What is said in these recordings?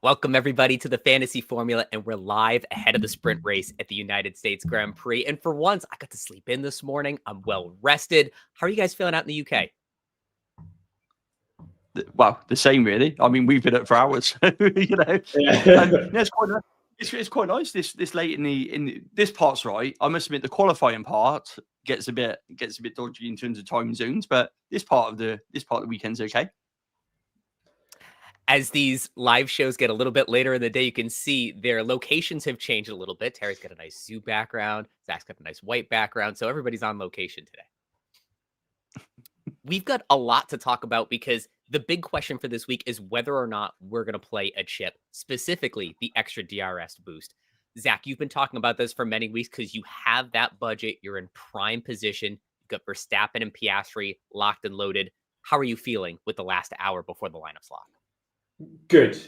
Welcome, everybody, to the Fantasy Formula, and we're live ahead of the sprint race at the United States Grand Prix. And for once, I got to sleep in this morning. I'm well rested. How are you guys feeling out in the UK? Well, the same, really. I mean, we've been up for hours, Yeah. It's quite nice this late in this part's right. I must admit, the qualifying part gets a bit dodgy in terms of time zones, but this part of the weekend's okay. As these live shows get a little bit later in the day, you can see their locations have changed a little bit. Terry's got a nice zoo background. Zach's got a nice white background. So everybody's on location today. We've got a lot to talk about because the big question for this week is whether or not we're going to play a chip, specifically the extra DRS boost. Zach, you've been talking about this for many weeks because you have that budget. You're in prime position. You've got Verstappen and Piastri locked and loaded. How are you feeling with the last hour before the lineup's locked? Good.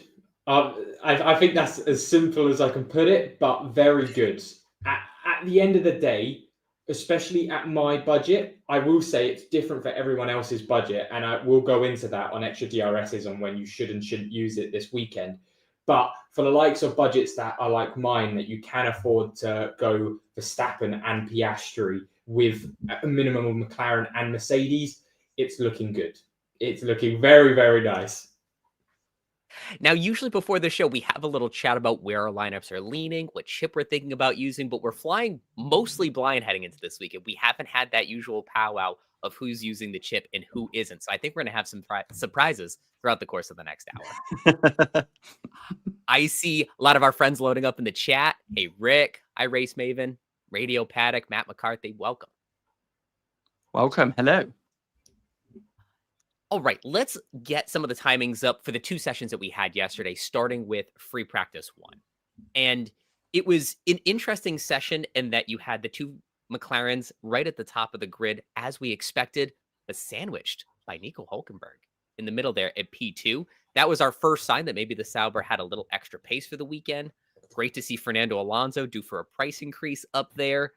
I think that's as simple as I can put it, but very good. At the end of the day, especially at my budget, I will say it's different for everyone else's budget, and I will go into that on extra DRSs and when you should and shouldn't use it this weekend. But for the likes of budgets that are like mine, that you can afford to go Verstappen and Piastri with a minimum of McLaren and Mercedes, it's looking good. It's looking very, very nice. Now, usually before the show, we have a little chat about where our lineups are leaning, what chip we're thinking about using, but we're flying mostly blind heading into this weekend. We haven't had that usual powwow of who's using the chip and who isn't. So I think we're going to have some surprises throughout the course of the next hour. I see a lot of our friends loading up in the chat. Hey, Rick, hi, Race Maven, Radio Paddock, Matt McCarthy, welcome. Welcome. Hello. All right, let's get some of the timings up for the two sessions that we had yesterday, starting with free practice 1. And it was an interesting session in that you had the two McLarens right at the top of the grid, as we expected, but sandwiched by Nico Hülkenberg in the middle there at P2. That was our first sign that maybe the Sauber had a little extra pace for the weekend. Great to see Fernando Alonso due for a price increase up there.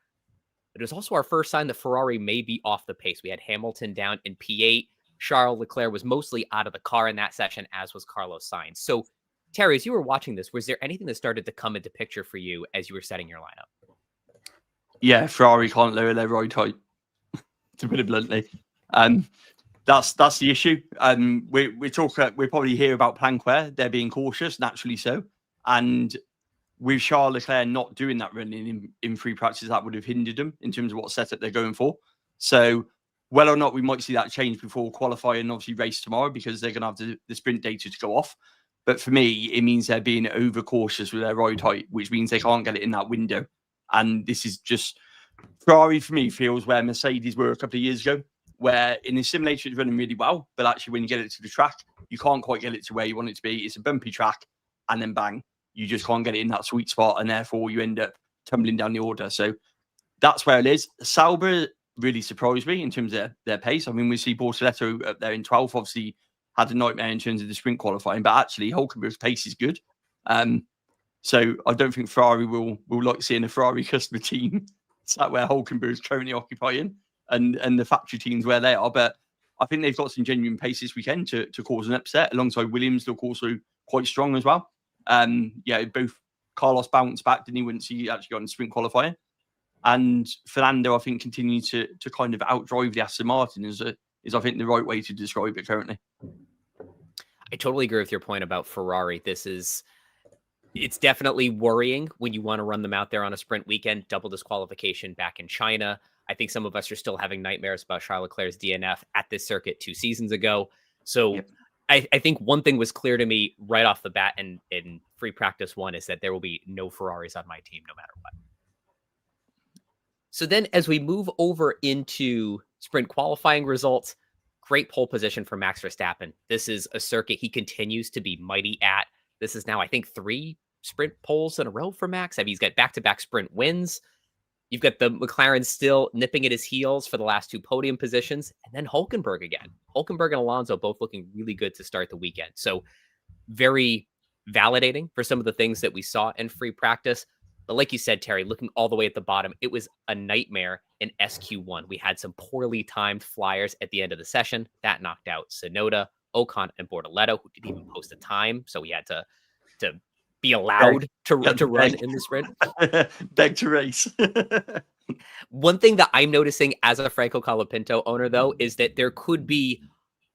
But it was also our first sign that Ferrari may be off the pace. We had Hamilton down in P8. Charles Leclerc was mostly out of the car in that session, as was Carlos Sainz. So, Terry, as you were watching this, was there anything that started to come into picture for you as you were setting your lineup? Yeah, Ferrari can't lower their ride height, to put it bluntly. That's the issue. We're probably hear about Planquet. They're being cautious, naturally so. And with Charles Leclerc not doing that running in free practice, that would have hindered them in terms of what setup they're going for. So, whether or not we might see that change before qualifying and obviously race tomorrow, because they're going to have the sprint data to go off. But for me, it means they're being overcautious with their ride height, which means they can't get it in that window. And this is just Ferrari, for me, feels where Mercedes were a couple of years ago, where in the simulator it's running really well, but actually when you get it to the track, you can't quite get it to where you want it to be. It's a bumpy track, and then bang, you just can't get it in that sweet spot, and therefore you end up tumbling down the order. So that's where it is. Sauber really surprised me in terms of their pace. I mean, we see Bortoletto up there in 12th, obviously had a nightmare in terms of the sprint qualifying, but actually Hülkenberg's pace is good. So I don't think Ferrari will like seeing a Ferrari customer team sat where Hülkenberg is currently occupying, and the factory teams where they are. But I think they've got some genuine pace this weekend to cause an upset, alongside Williams look also quite strong as well. Both Carlos bounced back, didn't he, once he actually got in sprint qualifying. And Fernando, I think, continues to kind of outdrive the Aston Martin is I think the right way to describe it currently. I totally agree with your point about Ferrari. It's definitely worrying when you want to run them out there on a sprint weekend, double disqualification back in China. I think some of us are still having nightmares about Charles Leclerc's DNF at this circuit 2 seasons ago. So yep. I think one thing was clear to me right off the bat in free practice 1 is that there will be no Ferraris on my team no matter what. So then as we move over into sprint qualifying results, great pole position for Max Verstappen. This is a circuit he continues to be mighty at. This is now, I think, 3 sprint poles in a row for Max. I mean, he's got back-to-back sprint wins. You've got the McLaren still nipping at his heels for the last 2 podium positions. And then Hülkenberg again. Hülkenberg and Alonso both looking really good to start the weekend. So very validating for some of the things that we saw in free practice. But like you said, Terry, looking all the way at the bottom, it was a nightmare in SQ1. We had some poorly timed flyers at the end of the session. That knocked out Tsunoda, Ocon, and Bortoletto, who didn't even post a time. So we had to to be allowed to run beg. in the sprint. Beg to race. One thing that I'm noticing as a Franco Colapinto owner, though, is that there could be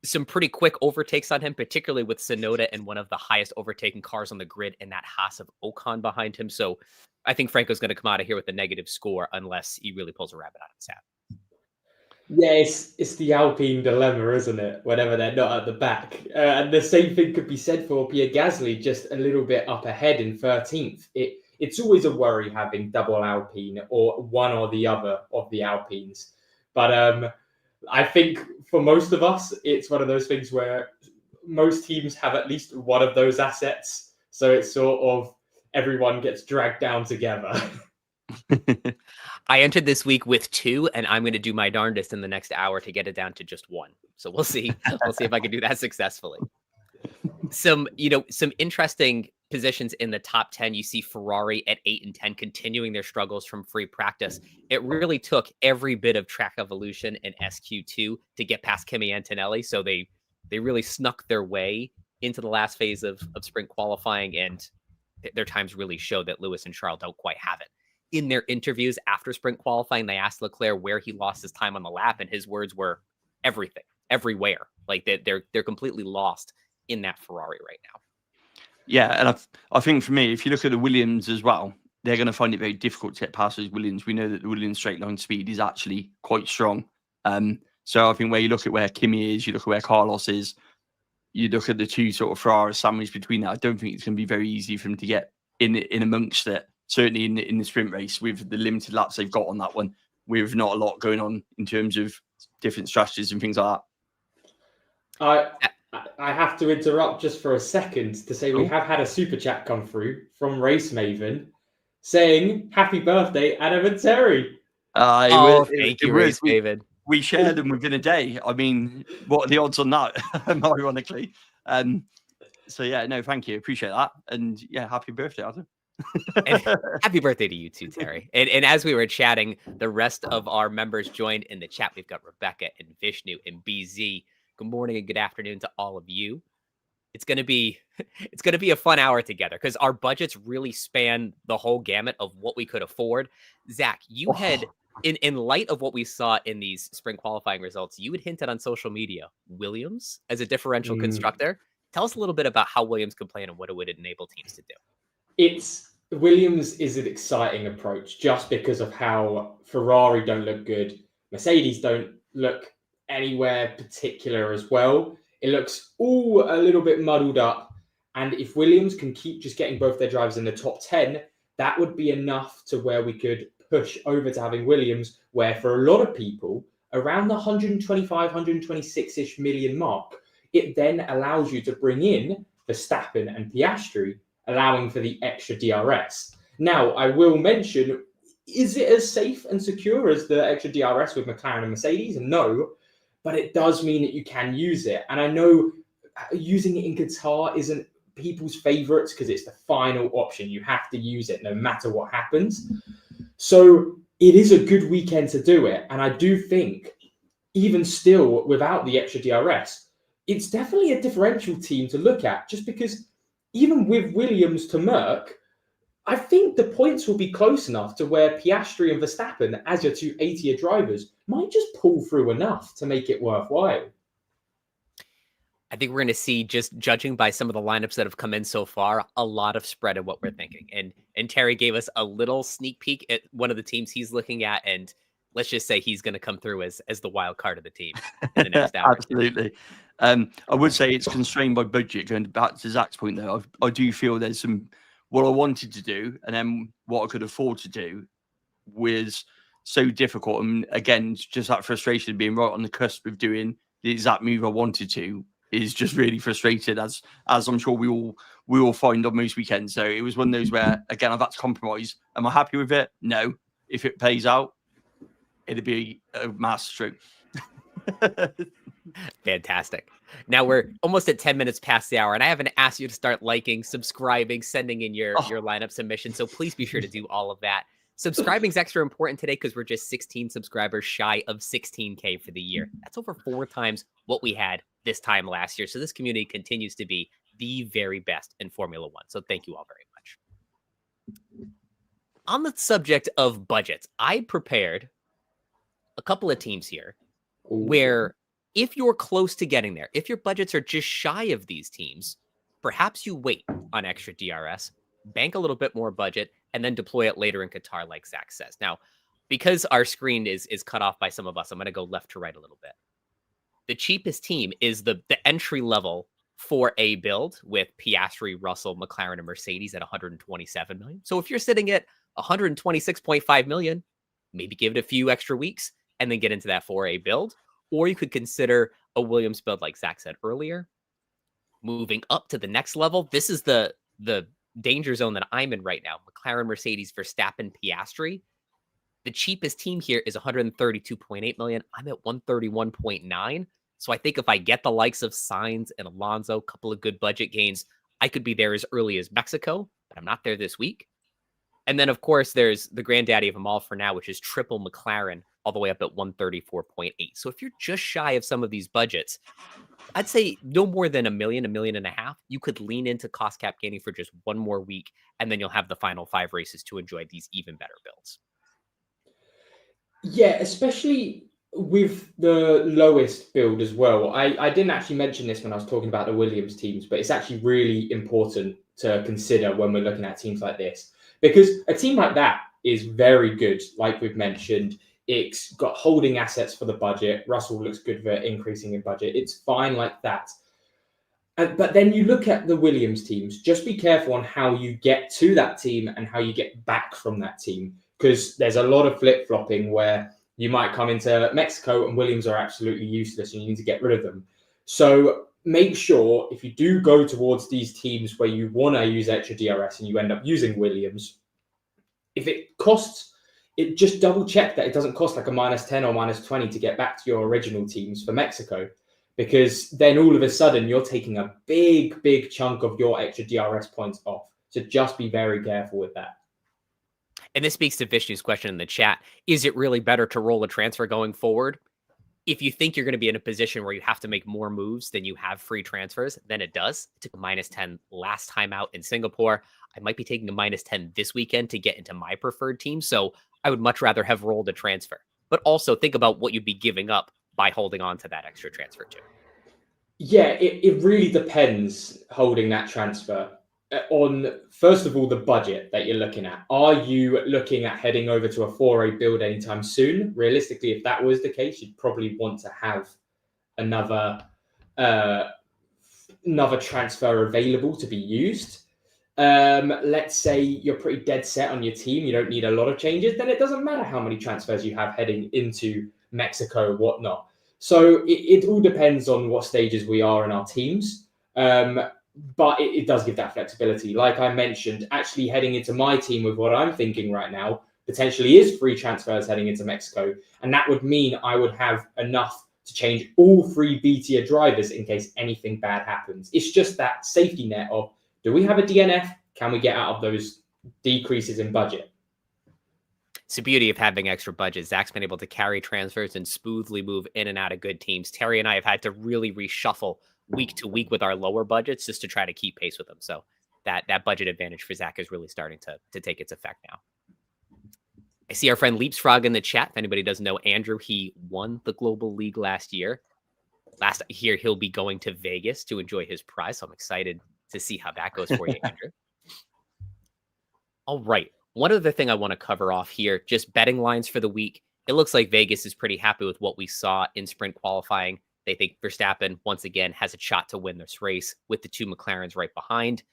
some pretty quick overtakes on him, particularly with Tsunoda and one of the highest overtaking cars on the grid in that Haas of Ocon behind him. So I think Franco's going to come out of here with a negative score unless he really pulls a rabbit out of his hat. Yeah, it's the Alpine dilemma, isn't it? Whenever they're not at the back. And the same thing could be said for Pierre Gasly, just a little bit up ahead in 13th. It's always a worry having double Alpine or one or the other of the Alpines. But I think for most of us, it's one of those things where most teams have at least one of those assets. So it's sort of everyone gets dragged down together. I entered this week with 2, and I'm going to do my darndest in the next hour to get it down to just 1. So we'll see. We'll see if I can do that successfully. Some interesting positions in the top 10. You see Ferrari at 8 and 10 continuing their struggles from free practice. It really took every bit of track evolution in SQ2 to get past Kimi Antonelli. So they really snuck their way into the last phase of sprint qualifying, and their times really show that Lewis and Charles don't quite have it. In their interviews after sprint qualifying, they asked Leclerc where he lost his time on the lap, and his words were everything, everywhere. Like they're completely lost in that Ferrari right now. Yeah, and I think for me, if you look at the Williams as well, they're going to find it very difficult to get past those Williams. We know that the Williams straight line speed is actually quite strong. So I think where you look at where Kimi is, you look at where Carlos is, you look at the two sort of Ferrari sandwich between that. I don't think it's going to be very easy for him to get in amongst it. Certainly in the sprint race with the limited laps they've got on that one, with not a lot going on in terms of different strategies and things like that. I have to interrupt just for a second to say we have had a super chat come through from Race Maven saying happy birthday, Adam and Terry. Thank you, Race Maven. We shared them within a day. I mean, what are the odds on that? Ironically. So yeah, no, thank you. Appreciate that. And yeah, happy birthday, Adam. And happy birthday to you too, Terry. And as we were chatting, the rest of our members joined in the chat. We've got Rebecca and Vishnu and BZ. Good morning and good afternoon to all of you. It's gonna be a fun hour together because our budgets really span the whole gamut of what we could afford. Zach, you had in light of what we saw in these spring qualifying results, you had hinted on social media Williams as a differential constructor. Tell us a little bit about how Williams could play and what it would enable teams to do. Williams is an exciting approach just because of how Ferrari don't look good. Mercedes don't look anywhere particular as well. It looks all a little bit muddled up. And if Williams can keep just getting both their drivers in the top 10, that would be enough to where we could push over to having Williams, where for a lot of people, around the 125, 126-ish million mark, it then allows you to bring in Verstappen and Piastri, allowing for the extra DRS. Now, I will mention, is it as safe and secure as the extra DRS with McLaren and Mercedes? No, but it does mean that you can use it. And I know using it in Qatar isn't people's favorites because it's the final option. You have to use it no matter what happens. So it is a good weekend to do it. And I do think, even still, without the extra DRS, it's definitely a differential team to look at, just because even with Williams to Merck, I think the points will be close enough to where Piastri and Verstappen, as your two 80-year drivers, might just pull through enough to make it worthwhile. I think we're going to see, just judging by some of the lineups that have come in so far, a lot of spread in what we're thinking. And Terry gave us a little sneak peek at one of the teams he's looking at, and let's just say he's going to come through as the wild card of the team in the next hour. Absolutely. I would say it's constrained by budget. Going back to Zach's point, though, I do feel there's some what I wanted to do and then what I could afford to do was so difficult. And again, just that frustration of being right on the cusp of doing the exact move I wanted to is just really frustrated, as I'm sure we all find on most weekends. So it was one of those where, again, I've had to compromise. Am I happy with it? No. If it pays out, it'd be a master stroke. Fantastic. Now we're almost at 10 minutes past the hour, and I haven't asked you to start liking, subscribing, sending in your lineup submission. So please be sure to do all of that. Subscribing is extra important today because we're just 16 subscribers shy of 16K for the year. That's over 4 times what we had this time last year. So this community continues to be the very best in Formula One. So thank you all very much. On the subject of budgets, I prepared a couple of teams here where if you're close to getting there, if your budgets are just shy of these teams, perhaps you wait on extra DRS, bank a little bit more budget, and then deploy it later in Qatar, like Zach says. Now, because our screen is cut off by some of us, I'm going to go left to right a little bit. The cheapest team is the entry level 4A build with Piastri, Russell, McLaren, and Mercedes at 127 million. So if you're sitting at 126.5 million, maybe give it a few extra weeks and then get into that 4A build. Or you could consider a Williams build, like Zach said earlier. Moving up to the next level, this is the danger zone that I'm in right now. McLaren, Mercedes, Verstappen, Piastri. The cheapest team here is 132.8 million. I'm at 131.9. So I think if I get the likes of Sainz and Alonso, a couple of good budget gains, I could be there as early as Mexico, but I'm not there this week. And then, of course, there's the granddaddy of them all for now, which is triple McLaren, all the way up at 134.8. So if you're just shy of some of these budgets, I'd say no more than $1 million, $1.5 million. You could lean into cost cap gaining for just one more week, and then you'll have the final 5 races to enjoy these even better builds. Yeah, especially with the lowest build as well. I didn't actually mention this when I was talking about the Williams teams, but it's actually really important to consider when we're looking at teams like this, because a team like that is very good. Like we've mentioned, it's got holding assets for the budget. Russell looks good for increasing in budget. It's fine like that. But then you look at the Williams teams, just be careful on how you get to that team and how you get back from that team, because there's a lot of flip-flopping where you might come into Mexico and Williams are absolutely useless and you need to get rid of them. So make sure if you do go towards these teams where you want to use extra DRS and you end up using Williams, if it costs, it just double check that it doesn't cost like a -10 or -20 to get back to your original teams for Mexico, because then all of a sudden you're taking a big chunk of your extra DRS points off. So just be very careful with that. And this speaks to Vishnu's question in the chat. Is it really better to roll a transfer going forward? If you think you're going to be in a position where you have to make more moves than you have free transfers, then it does. I took a -10 last time out in Singapore. I might be taking a -10 this weekend to get into my preferred team. So I would much rather have rolled a transfer. But also think about what you'd be giving up by holding on to that extra transfer too. Yeah, it really depends holding that transfer on, first of all, the budget that you're looking at. Are you looking at heading over to a 4A build anytime soon? Realistically, if that was the case, you'd probably want to have another transfer available to be used. Let's say you're pretty dead set on your team, you don't need a lot of changes, then it doesn't matter how many transfers you have heading into Mexico or whatnot. So it all depends on what stages we are in our teams. But it does give that flexibility. Like I mentioned, actually heading into my team with what I'm thinking right now, potentially is free transfers heading into Mexico. And that would mean I would have enough to change all 3 B-tier drivers in case anything bad happens. It's just that safety net of, do we have a DNF? Can we get out of those decreases in budget? It's the beauty of having extra budget. Zach's been able to carry transfers and smoothly move in and out of good teams. Terry and I have had to really reshuffle week to week with our lower budgets just to try to keep pace with them. So that budget advantage for Zach is really starting to take its effect now. I see our friend Leapsfrog in the chat. If anybody doesn't know Andrew, he won the Global League last year. Last year, he'll be going to Vegas to enjoy his prize. So I'm excited to see how that goes for you, Andrew. All right. One other thing I want to cover off here, just betting lines for the week. It looks like Vegas is pretty happy with what we saw in sprint qualifying. They think Verstappen, once again, has a shot to win this race with the 2 McLarens right behind.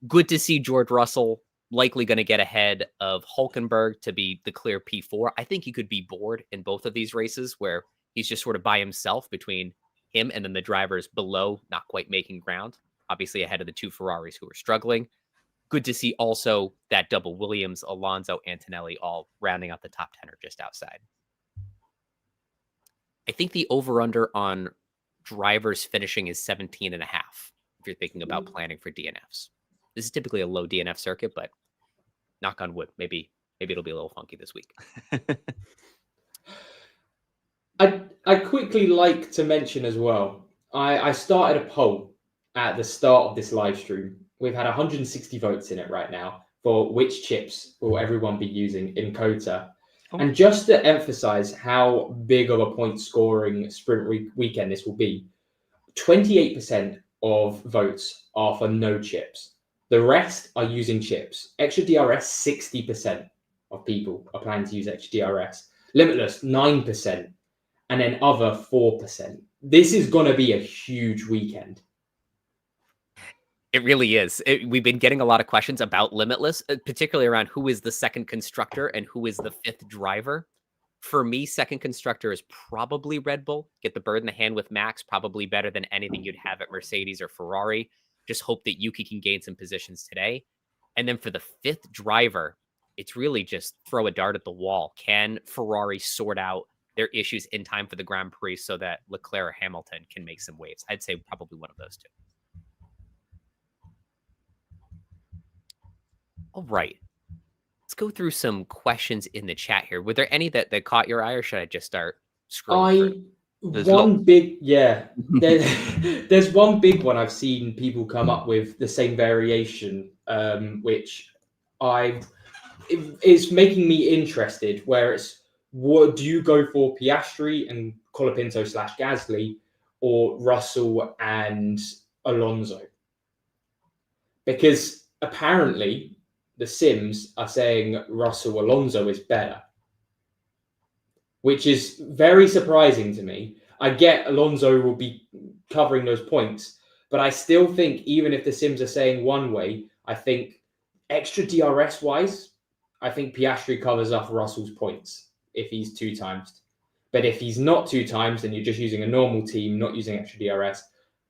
Good to see George Russell likely going to get ahead of Hülkenberg to be the clear P4. I think he could be bored in both of these races where he's just sort of by himself between him and then the drivers below, not quite making ground, obviously ahead of the 2 Ferraris who are struggling. Good to see also that double Williams, Alonso, Antonelli all rounding out the top 10 or just outside. I think the over-under on drivers finishing is 17.5 if you're thinking about planning for DNFs. This is typically a low DNF circuit, but knock on wood, maybe it'll be a little funky this week. I quickly like to mention as well, I started a poll at the start of this live stream, we've had 160 votes in it right now for which chips will everyone be using in COTA. Oh. And just to emphasize how big of a point scoring sprint weekend this will be, 28% of votes are for no chips. The rest are using chips. Extra DRS, 60% of people are planning to use extra DRS. Limitless, 9%. And then other, 4%. This is going to be a huge weekend. It really is. We've been getting a lot of questions about Limitless, particularly around who is the second constructor and who is the fifth driver. For me, second constructor is probably Red Bull. Get the bird in the hand with Max, probably better than anything you'd have at Mercedes or Ferrari. Just hope that Yuki can gain some positions today. And then for the fifth driver, it's really just throw a dart at the wall. Can Ferrari sort out their issues in time for the Grand Prix so that Leclerc or Hamilton can make some waves? I'd say probably one of those two. All right. Let's go through some questions in the chat here. Were there any that caught your eye, or should I just start scrolling through? There's one big one I've seen people come up with the same variation, which is making me interested, where it's, what do you go for, Piastri and Colapinto / Gasly, or Russell and Alonso? Because apparently the Sims are saying Russell Alonso is better, which is very surprising to me. I get Alonso will be covering those points, but I still think even if the Sims are saying one way, I think extra DRS wise, I think Piastri covers up Russell's points if he's 2 times. But if he's not 2 times and you're just using a normal team, not using extra DRS,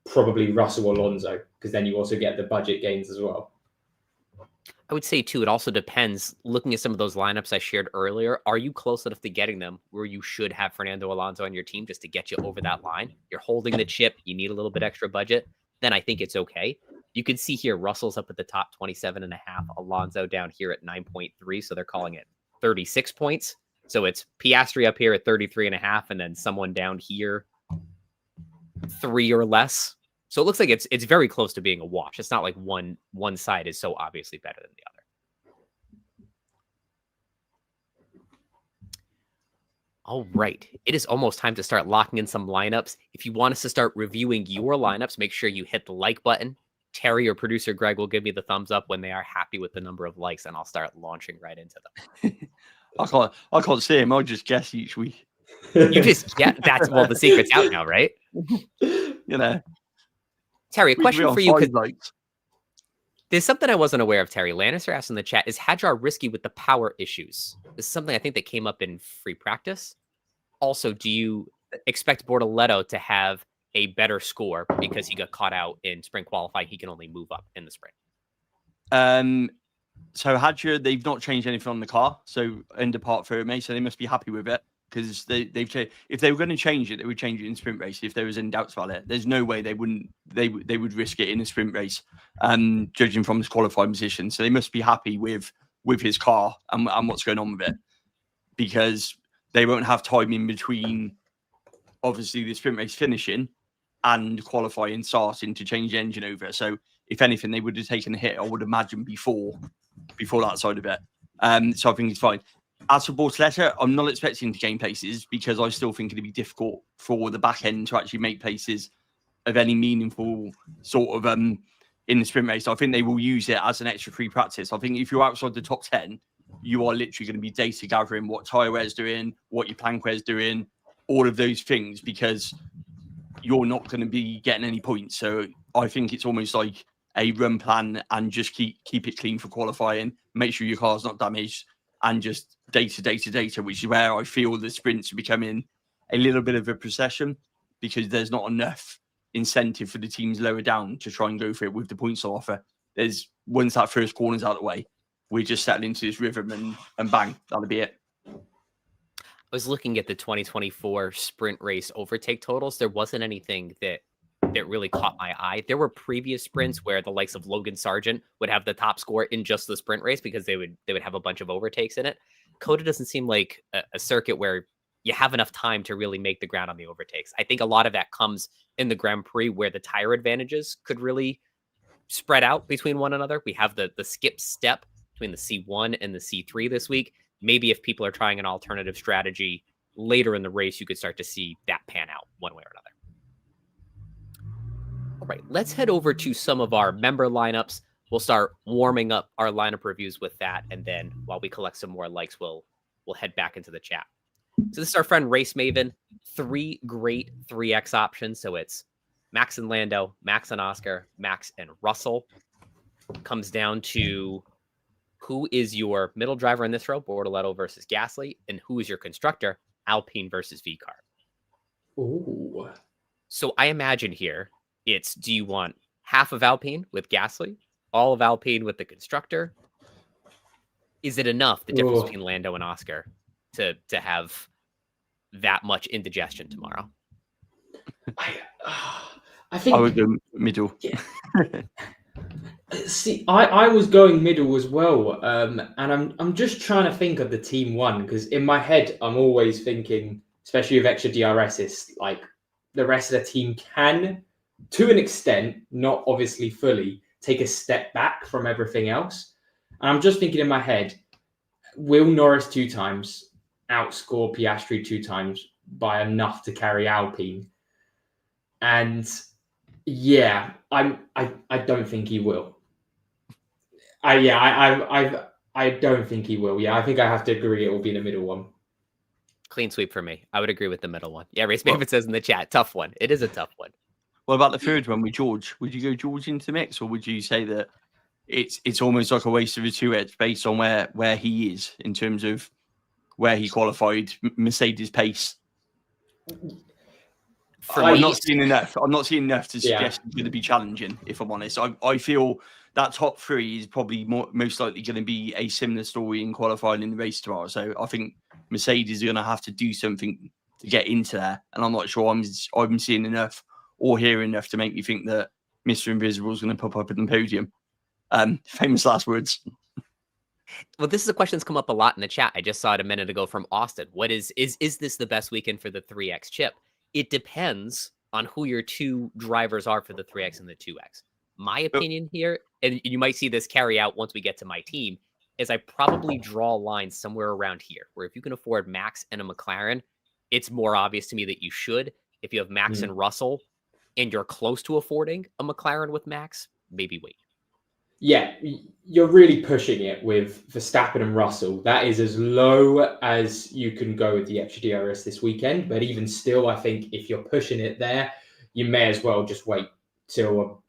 probably Russell Alonso, because then you also get the budget gains as well. I would say, too, it also depends. Looking at some of those lineups I shared earlier, are you close enough to getting them where you should have Fernando Alonso on your team just to get you over that line? You're holding the chip. You need a little bit extra budget. Then I think it's okay. You can see here, Russell's up at the top 27.5. Alonso down here at 9.3. So they're calling it 36 points. So it's Piastri up here at 33.5, and then someone down here 3 or less. So it looks like it's very close to being a wash. It's not like one side is so obviously better than the other. All right. It is almost time to start locking in some lineups. If you want us to start reviewing your lineups, make sure you hit the like button. Terry or producer Greg will give me the thumbs up when they are happy with the number of likes, and I'll start launching right into them. I can't see him. I'll just guess each week. You just, yeah, that's, well, the secret's out now, right? You know. Terry, a question for you. Likes. There's something I wasn't aware of, Terry. Lannister asked in the chat, is Hadjar risky with the power issues? This is something I think that came up in free practice. Also, do you expect Bortoleto to have a better score because he got caught out in sprint qualifying? He can only move up in the sprint. So Hadjar, they've not changed anything on the car. So under part for me, so they must be happy with it. Because they've changed. If they were going to change it, they would change it in sprint race. If there was any doubts about it, there's no way they wouldn't. They would risk it in a sprint race, judging from his qualifying position. So they must be happy with his car and what's going on with it, because they won't have time in between, obviously the sprint race finishing and qualifying starting to change the engine over. So if anything, they would have taken a hit, I would imagine, before that side of it. So I think it's fine. As for Bortoleto, I'm not expecting to gain places because I still think it'd be difficult for the back end to actually make places of any meaningful sort of in the sprint race. I think they will use it as an extra free practice. I think if you're outside the top 10, you are literally going to be data gathering what tyre wear's doing, what your plank wear's doing, all of those things, because you're not going to be getting any points. So I think it's almost like a run plan and just keep it clean for qualifying, make sure your car's not damaged, and just data, which is where I feel the sprints are becoming a little bit of a procession, because there's not enough incentive for the teams lower down to try and go for it with the points on offer. There's, once that first corner's out of the way, we just settle into this rhythm and bang, that'll be it. I was looking at the 2024 sprint race overtake totals. There wasn't anything that really caught my eye. There were previous sprints where the likes of Logan Sargent would have the top score in just the sprint race because they would have a bunch of overtakes in it. COTA doesn't seem like a circuit where you have enough time to really make the ground on the overtakes. I think a lot of that comes in the Grand Prix where the tire advantages could really spread out between one another. We have the skip step between the C1 and the C3 this week. Maybe if people are trying an alternative strategy later in the race, you could start to see that pan out one way or another. All right, let's head over to some of our member lineups. We'll start warming up our lineup reviews with that. And then while we collect some more likes, we'll head back into the chat. So this is our friend Race Maven. 3 great 3X options. So it's Max and Lando, Max and Oscar, Max and Russell. Comes down to who is your middle driver in this row, Bortoletto versus Gasly, and who is your constructor, Alpine versus VCARB. Ooh. So I imagine here it's, do you want half of Alpine with Gasly, all of Alpine with the constructor? Is it enough, the difference between Lando and Oscar, to have that much indigestion tomorrow? I think I would go middle. Yeah. See, I was going middle as well, and I'm just trying to think of the team one, because in my head I'm always thinking, especially with extra DRS, it's like the rest of the team can, to an extent, not obviously fully, take a step back from everything else. And I'm just thinking in my head, will Norris 2 times outscore Piastri 2 times by enough to carry Alpine? And yeah, I don't think he will. I don't think he will. Yeah, I think I have to agree it will be the middle one. Clean sweep for me. I would agree with the middle one. Yeah, Race Maven says in the chat, tough one. It is a tough one. What about the third one with George? Would you go George into the mix, or would you say that it's almost like a waste of a 2X based on where he is in terms of where he qualified, Mercedes pace? I'm not seeing enough. I'm not seeing enough to suggest he's going to be challenging, if I'm honest. I feel that top 3 is probably most likely going to be a similar story in qualifying in the race tomorrow. So I think Mercedes are going to have to do something to get into there. And I'm not sure I'm seeing enough or hearing enough to make me think that Mr. Invisible is going to pop up at the podium. Famous last words. Well, this is a question that's come up a lot in the chat. I just saw it a minute ago from Austin. What is this the best weekend for the 3X chip? It depends on who your 2 drivers are for the 3X and the 2X. My opinion here, and you might see this carry out once we get to my team, is I probably draw a line somewhere around here, where if you can afford Max and a McLaren, it's more obvious to me that you should. If you have Max and Russell and you're close to affording a McLaren with Max, maybe wait. Yeah, you're really pushing it with Verstappen and Russell. That is as low as you can go with the extra DRS this weekend. But even still, I think if you're pushing it there, you may as well just wait till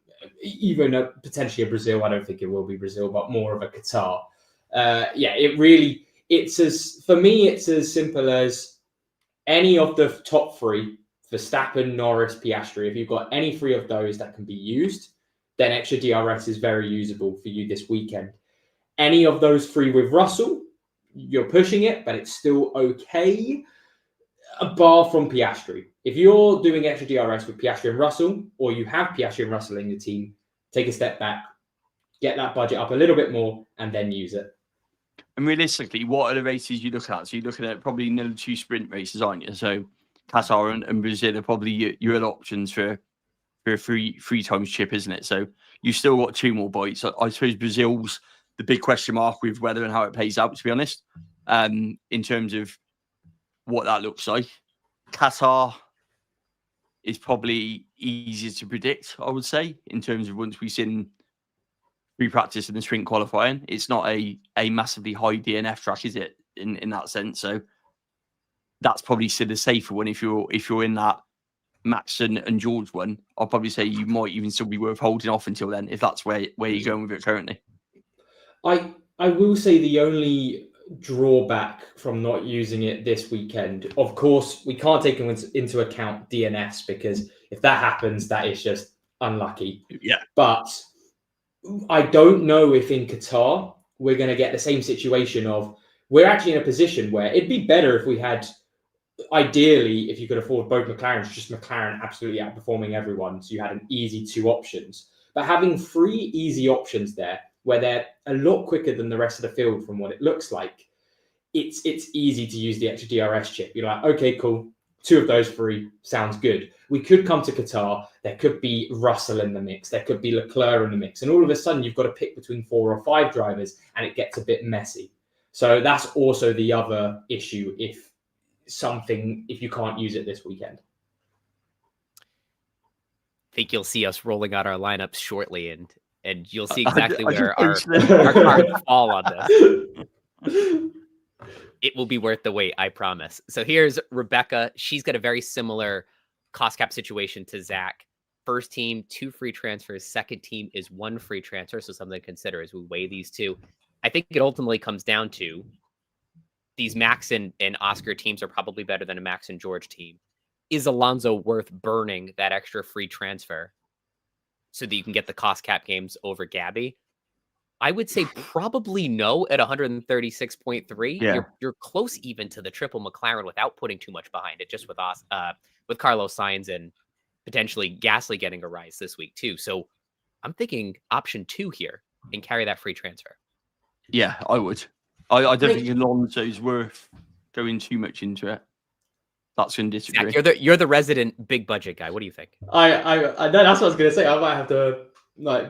potentially a Brazil. I don't think it will be Brazil, but more of a Qatar. For me, it's as simple as any of the top 3, Verstappen, Norris, Piastri. If you've got any 3 of those that can be used, then extra DRS is very usable for you this weekend. Any of those 3 with Russell, you're pushing it, but it's still okay, bar from Piastri. If you're doing extra DRS with Piastri and Russell, or you have Piastri and Russell in your team, take a step back, get that budget up a little bit more, and then use it. And realistically, what are the races you look at? So you're looking at probably another 2 sprint races, aren't you? So Qatar and Brazil are probably your other options for a 3 times chip, isn't it? So you've still got 2 more bites. I suppose Brazil's the big question mark with whether and how it plays out, to be honest, in terms of what that looks like. Qatar is probably easier to predict, I would say, in terms of once we've seen pre-practice and the sprint qualifying. It's not a massively high DNF track, is it, in that sense? So that's probably still a safer one if you're in that Max and George one. I'll probably say you might even still be worth holding off until then, if that's where you're going with it currently. I will say the only drawback from not using it this weekend, of course, we can't take into account DNS, because if that happens, that is just unlucky. Yeah. But I don't know if in Qatar we're going to get the same situation of, we're actually in a position where it'd be better if we had, ideally, if you could afford both McLarens, just McLaren absolutely outperforming everyone, so you had an easy 2 options. But having 3 easy options there, where they're a lot quicker than the rest of the field from what it looks like, it's easy to use the extra DRS chip. You're like, okay, cool. 2 of those 3 sounds good. We could come to Qatar. There could be Russell in the mix. There could be Leclerc in the mix. And all of a sudden, you've got to pick between 4 or 5 drivers, and it gets a bit messy. So that's also the other issue if you can't use it this weekend. I think you'll see us rolling out our lineups shortly, and you'll see exactly where our our cards fall on this. It will be worth the wait, I promise. So here's Rebecca. She's got a very similar cost cap situation to Zach. First team, 2 free transfers. Second team is 1 free transfer. So something to consider as we weigh these two. I think it ultimately comes down to these Max and Oscar teams are probably better than a Max and George team. Is Alonso worth burning that extra free transfer so that you can get the cost cap games over Gabby? I would say probably no at 136.3. Yeah. You're close even to the triple McLaren without putting too much behind it, just with Carlos Sainz and potentially Gasly getting a rise this week too. So I'm thinking option 2 here and carry that free transfer. Yeah, I would. I don't think Alonso's worth going too much into it. That's going to disagree. Zach, you're the resident big budget guy. What do you think? I that's what I was going to say. I might have to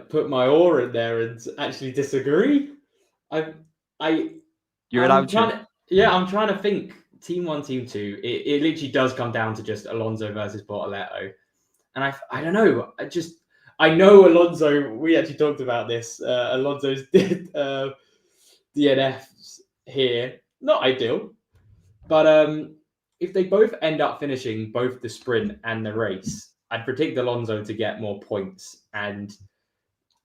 put my oar in there and actually disagree. You're I'm allowed trying to. Yeah, I'm trying to think. Team 1, Team 2. It literally does come down to just Alonso versus Bortoletto, and I don't know. I know Alonso. We actually talked about this. Alonso's DNFs here, not ideal, but if they both end up finishing both the sprint and the race, I'd predict Alonso to get more points. And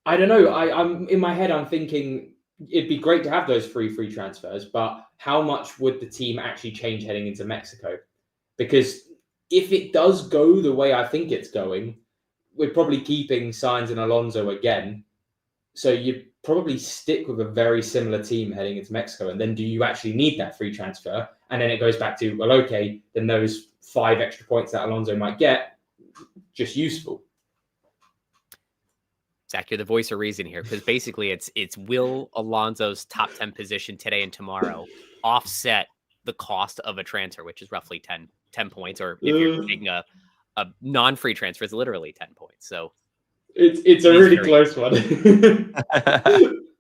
I don't know. I'm in my head. I'm thinking it'd be great to have those free transfers, but how much would the team actually change heading into Mexico? Because if it does go the way I think it's going, we're probably keeping Sainz and Alonso again. So you probably stick with a very similar team heading into Mexico. And then do you actually need that free transfer? And then it goes back to, well, okay, then those 5 extra points that Alonso might get, just useful. Zach, you're the voice of reason here, because basically it's will Alonso's top 10 position today and tomorrow offset the cost of a transfer, which is roughly 10 points, or if you're taking a non-free transfer, it's literally 10 points. So it's a really close one.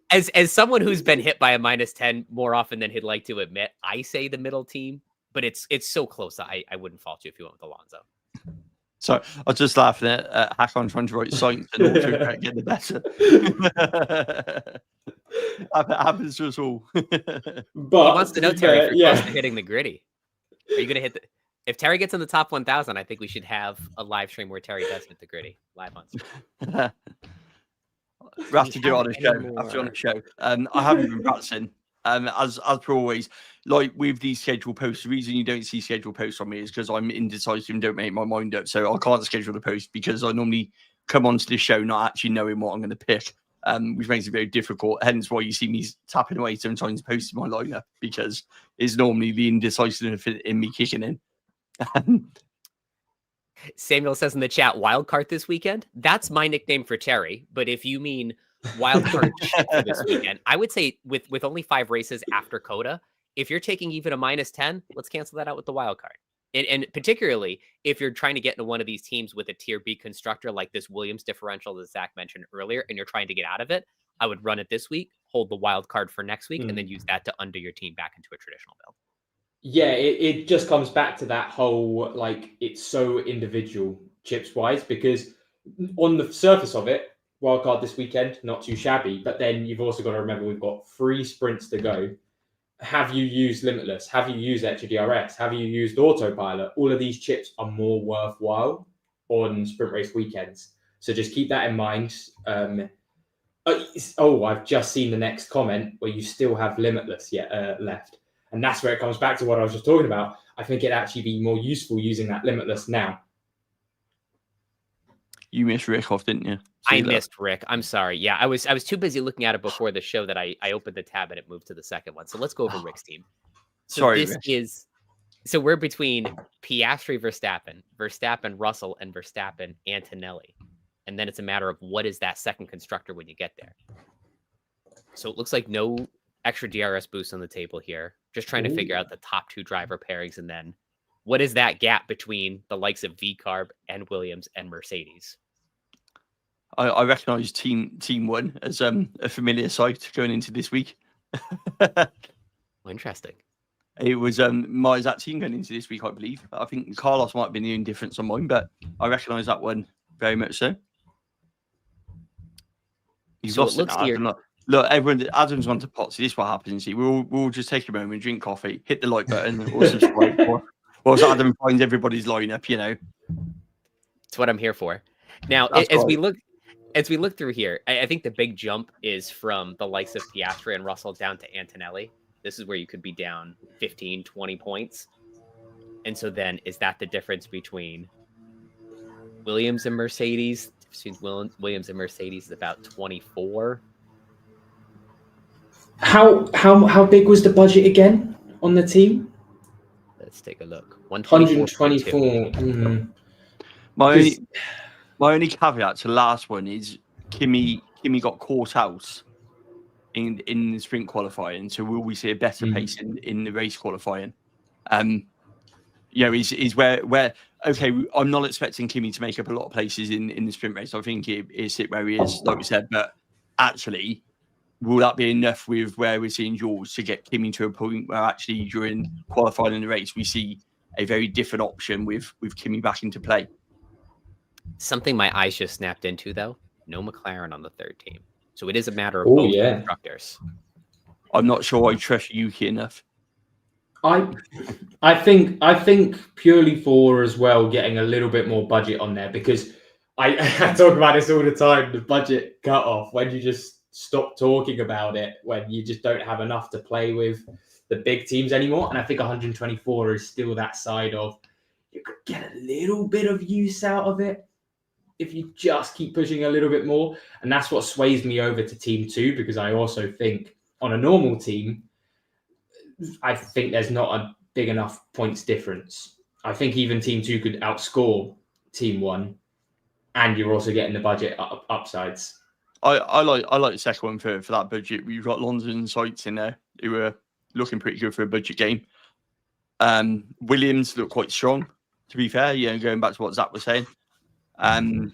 As someone who's been hit by a -10 more often than he'd like to admit, I say the middle team, but it's so close. I wouldn't fault you if you went with Alonso. So I was just laughing at Hakon trying to write science and also get the better. It happens to us all. But he wants to know, Terry, if you're close to yeah. hitting the gritty. Are you going to hit if Terry gets in the top 1,000, I think we should have a live stream where Terry does hit the gritty live on stream. We have to do it on a show. I haven't been practicing. As per always, like with these schedule posts, the reason you don't see schedule posts from me is because I'm indecisive and don't make my mind up. So I can't schedule the post because I normally come onto this show not actually knowing what I'm going to pick, which makes it very difficult. Hence why you see me tapping away sometimes posting my lineup, because it's normally the indecisiveness in me kicking in. Samuel says in the chat, wildcard this weekend. That's my nickname for Terry. But if you mean wildcard shit for this weekend, I would say with only 5 races after COTA, if you're taking even a -10, let's cancel that out with the wildcard. And particularly if you're trying to get into one of these teams with a tier B constructor like this Williams differential that Zach mentioned earlier, and you're trying to get out of it, I would run it this week, hold the wild card for next week, and then use that to under your team back into a traditional build. Yeah, it just comes back to that whole, it's so individual chips wise, because on the surface of it, wildcard this weekend, not too shabby. But then you've also got to remember we've got 3 sprints to go. Have you used Limitless? Have you used extra DRS? Have you used autopilot? All of these chips are more worthwhile on sprint race weekends. So just keep that in mind. I've just seen the next comment where you still have Limitless left. And that's where it comes back to what I was just talking about. I think it'd actually be more useful using that Limitless now. You missed Rick off, didn't you? I missed Rick. I'm sorry. Yeah, I was too busy looking at it before the show that I opened the tab and it moved to the second one. So let's go over Rick's team. So we're between Piastri, Verstappen, Russell, and Verstappen, Antonelli. And then it's a matter of what is that second constructor when you get there. So it looks like no extra DRS boost on the table here. Just trying to figure out the top 2 driver pairings, and then what is that gap between the likes of VCarb and Williams and Mercedes? I recognise Team 1 as a familiar sight going into this week. Interesting. It was my exact team going into this week, I believe. I think Carlos might have been the only difference on mine, but I recognise that one very much so. You've lost it now. Look, everyone, Adam's gone to pot. See, this is what happens. See, we'll just take a moment, drink coffee, hit the like button, or subscribe. Whilst Adam finds everybody's lineup, you know. That's what I'm here for. Now, we look through here, I think the big jump is from the likes of Piastri and Russell down to Antonelli. This is where you could be down 15, 20 points. And so then, is that the difference between Williams and Mercedes? Williams and Mercedes is about 24. How big was the budget again on the team? Let's take a look. 124. Mm-hmm. My only caveat to the last one is Kimi got caught out in the sprint qualifying. So will we see a better pace in the race qualifying? Is where okay, I'm not expecting Kimi to make up a lot of places in the sprint race. I think it is where he is, like we said, but actually, will that be enough with where we're seeing George to get Kimi to a point where actually during qualifying in the race, we see a very different option with Kimi back into play? Something my eyes just snapped into, though, no McLaren on the third team. So it is a matter of both constructors. I'm not sure I trust Yuki enough. I think purely for as well getting a little bit more budget on there, because I talk about this all the time, the budget cut off, when you just stop talking about it, when you just don't have enough to play with the big teams anymore. And I think 124 is still that side of you could get a little bit of use out of it if you just keep pushing a little bit more. And that's what sways me over to Team 2, because I also think on a normal team, I think there's not a big enough points difference. I think even Team 2 could outscore Team 1, and you're also getting the budget upsides. I like the second one for that budget. We've got London and Sites in there who are looking pretty good for a budget game. Williams look quite strong, to be fair, going back to what Zach was saying. And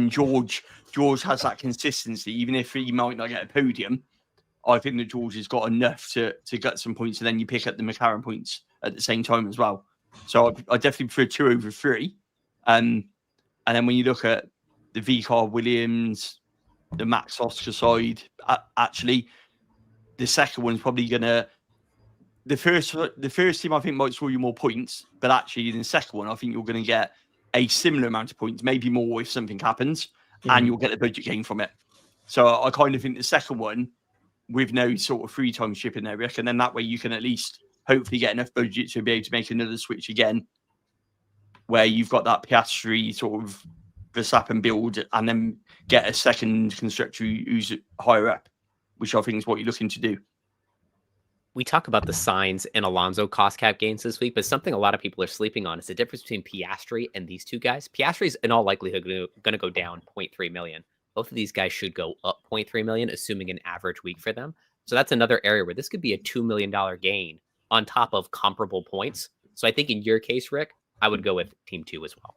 George has that consistency, even if he might not get a podium. I think that George has got enough to get some points, and then you pick up the McLaren points at the same time as well. So I definitely prefer 2 over 3. And then when you look at the VCAR Williams, the Max Oscar side, actually, the second one's probably gonna. The first team I think might score you more points, but actually in the second one I think you're going to get a similar amount of points, maybe more if something happens, and you'll get the budget gain from it. So I kind of think the second one, with no sort of 3 times shipping there, Rick, and then that way you can at least hopefully get enough budget to be able to make another switch again, where you've got that Piastri sort of Verstappen build, and then get a second constructor who's higher up, which I think is what you're looking to do. We talk about the signs in Alonso cost cap gains this week, but something a lot of people are sleeping on is the difference between Piastri and these two guys. Piastri is in all likelihood going to go down 0.3 million. Both of these guys should go up 0.3 million, assuming an average week for them. So that's another area where this could be a $2 million gain on top of comparable points. So I think in your case, Rick, I would go with Team 2 as well.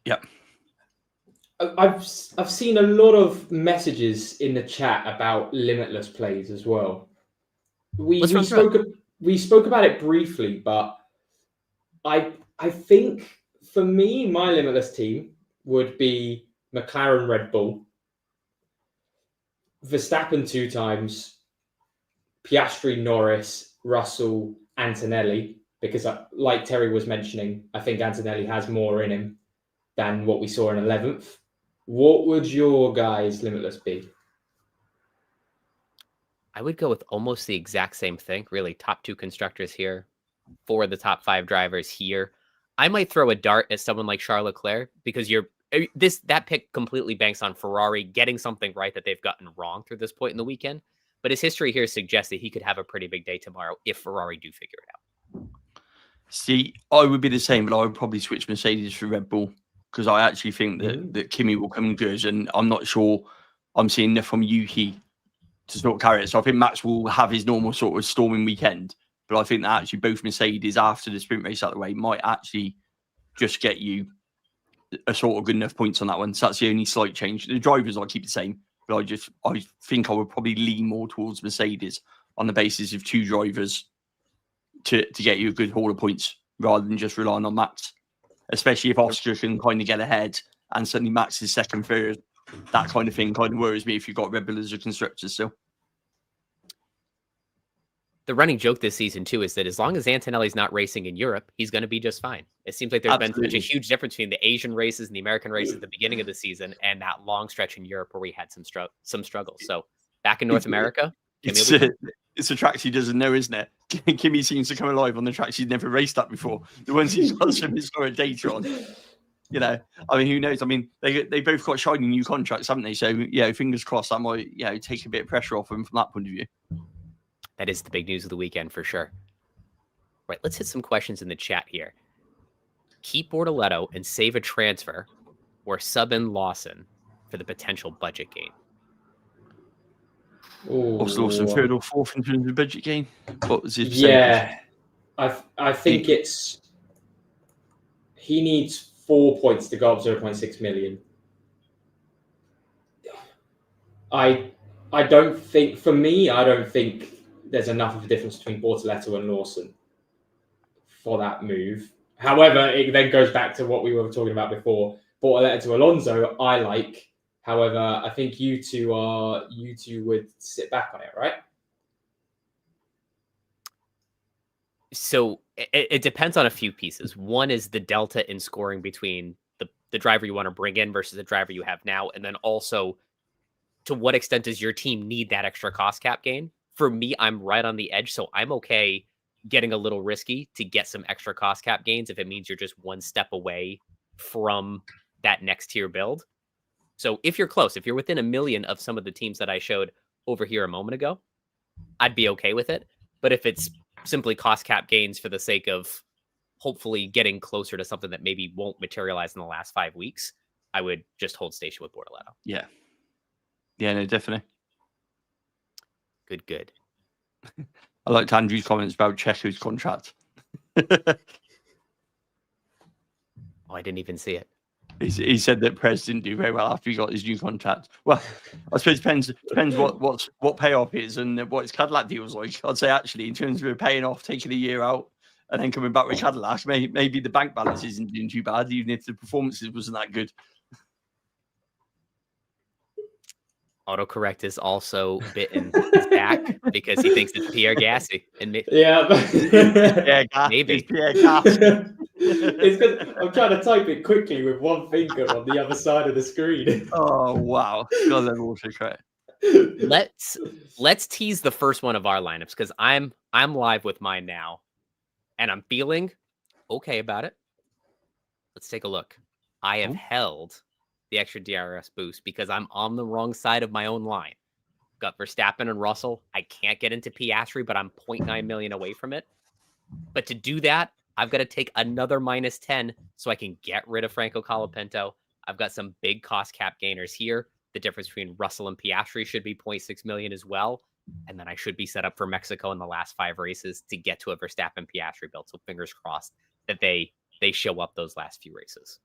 Yep. I've seen a lot of messages in the chat about Limitless plays as well. We spoke about it briefly, but I think for me, my Limitless team would be McLaren, Red Bull, Verstappen 2 times, Piastri, Norris, Russell, Antonelli, because like Terry was mentioning, I think Antonelli has more in him than what we saw in 11th. What would your guys' Limitless be? I would go with almost the exact same thing. Really, top 2 constructors here, 4 of the top 5 drivers here. I might throw a dart at someone like Charles Leclerc, because that pick completely banks on Ferrari getting something right that they've gotten wrong through this point in the weekend. But his history here suggests that he could have a pretty big day tomorrow if Ferrari do figure it out. See, I would be the same, but I would probably switch Mercedes for Red Bull, because I actually think that Kimi will come good, and I'm not sure I'm seeing enough from Yuki sort of carry it. So I think Max will have his normal sort of storming weekend. But I think that actually both Mercedes after the sprint race out of the way might actually just get you a sort of good enough points on that one. So that's the only slight change. The drivers I'll keep the same, but I think I would probably lean more towards Mercedes on the basis of 2 drivers to get you a good haul of points rather than just relying on Max. Especially if Oscar can kind of get ahead and suddenly Max is second, third. That kind of thing kind of worries me if you've got Red Bull as a constructor still. The running joke this season, too, is that as long as Antonelli's not racing in Europe, he's going to be just fine. It seems like there's been such a huge difference between the Asian races and the American races at the beginning of the season and that long stretch in Europe where we had some struggles. So back in North America, it's a track he doesn't know, isn't it? Kimi seems to come alive on the tracks he's never raced at before. The ones he's got some historic data on. You know, I mean, who knows? I mean, they both got shiny new contracts, haven't they? So, yeah, fingers crossed that might, take a bit of pressure off them from that point of view. That is the big news of the weekend for sure. Right, let's hit some questions in the chat here. Keep Bortoletto and save a transfer or sub in Lawson for the potential budget gain. What's Lawson, third or fourth in terms of budget gain? What was his percentage? I think he needs 4 points to go up 0.6 million. I don't think there's enough of a difference between Bortoletto and Lawson for that move. However, it then goes back to what we were talking about before. Bortoletto to Alonso, I like. However, I think you two would sit back on it, right? So it depends on a few pieces. One is the delta in scoring between the driver you want to bring in versus the driver you have now. And then also, to what extent does your team need that extra cost cap gain? For me, I'm right on the edge, so I'm okay getting a little risky to get some extra cost cap gains if it means you're just one step away from that next tier build. So if you're close, if you're within 1 million of some of the teams that I showed over here a moment ago, I'd be okay with it. But if it's simply cost cap gains for the sake of hopefully getting closer to something that maybe won't materialize in the last 5 weeks, I would just hold station with Bortoletto. Yeah. Yeah, no, definitely. Good. I liked Andrew's comments about Checo's contract. I didn't even see it. He said that Perez didn't do very well after he got his new contract. Well, I suppose it depends what payoff is and what his Cadillac deal was like. I'd say actually, in terms of paying off, taking a year out, and then coming back with Cadillac, maybe the bank balance isn't doing too bad, even if the performances wasn't that good. Autocorrect is also bitten his back because he thinks it's Pierre Gasly. And maybe. It's Pierre Gasly. It's good. I'm trying to type it quickly with one finger on the other side of the screen. Oh wow! God, that's also correct. Let's tease the first one of our lineups because I'm live with mine now, and I'm feeling okay about it. Let's take a look. I have held the extra DRS boost because I'm on the wrong side of my own line. Got Verstappen and Russell. I can't get into Piastri, but I'm 0.9 million away from it. But to do that, I've got to take another -10 so I can get rid of Franco Colapinto. I've got some big cost cap gainers here. The difference between Russell and Piastri should be 0.6 million as well. And then I should be set up for Mexico in the last 5 races to get to a Verstappen Piastri build. So fingers crossed that they show up those last few races.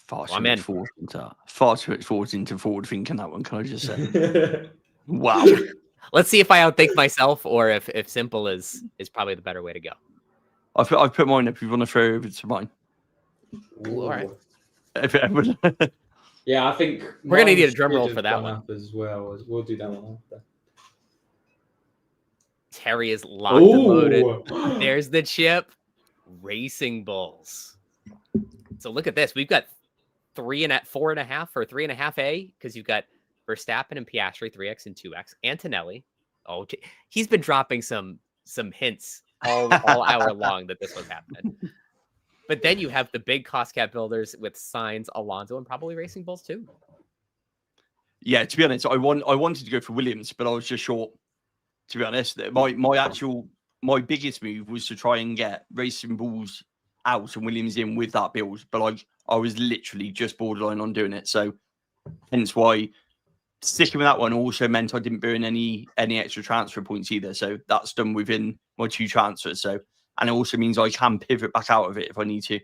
Far too much forward into forward thinking that one, can I just say? Wow. Let's see if I outthink myself or if simple is probably the better way to go. I've put mine up if you want to throw over to mine. Ooh, all right. Yeah, I think we're going to need a drum roll for that one. As well. We'll do that one after. Terry is locked and loaded. There's the chip. Racing Bulls. So look at this. We've got 4.5 or 3.5A because you've got Verstappen and Piastri, 3X and 2X. Antonelli. Oh, he's been dropping some hints all hour long that this was happening. But then you have the big cost cap builders with Sainz, Alonso, and probably Racing Bulls too. Yeah, to be honest, I wanted to go for Williams, but I was just short. To be honest, my biggest move was to try and get Racing Bulls out and Williams in with that build, but I was literally just borderline on doing it. So hence why sticking with that one also meant I didn't burn any extra transfer points either. So that's done within my 2 transfers. So, and it also means I can pivot back out of it if I need to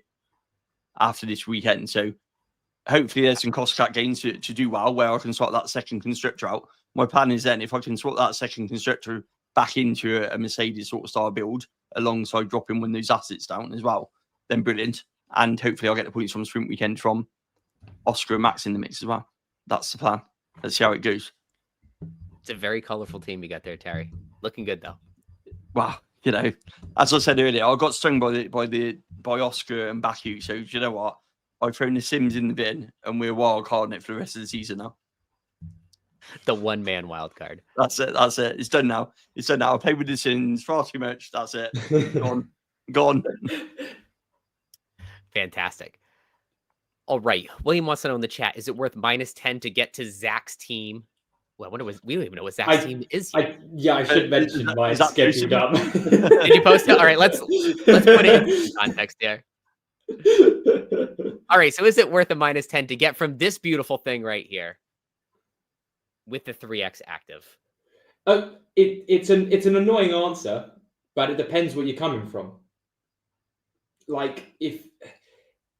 after this weekend. So hopefully there's some cost cut gains to do well where I can swap that second constructor out. My plan is then if I can swap that second constructor back into a Mercedes sort of style build alongside dropping one of those assets down as well, then brilliant. And hopefully I'll get the points from sprint weekend from Oscar and Max in the mix as well. That's the plan. Let's see how it goes. It's a very colorful team you got there, Terry. Looking good though. Well, you know, as I said earlier, I got stung by Oscar and Baku. So do you know what? I've thrown the Sims in the bin, and we're wild carding it for the rest of the season now. The one-man wild card. That's it. That's it. It's done now. It's done now. I played with the Sims far too much. That's it. Gone. Gone. Fantastic. All right. William wants to know in the chat, is it worth -10 to get to Zach's team? Well, we don't even know what Zach's team is yet. I should mention mine scheduled up. Did you post it? All right, let's put it in context there. All right, so is it worth a -10 to get from this beautiful thing right here with the 3x active? It's an annoying answer, but it depends what you're coming from. Like if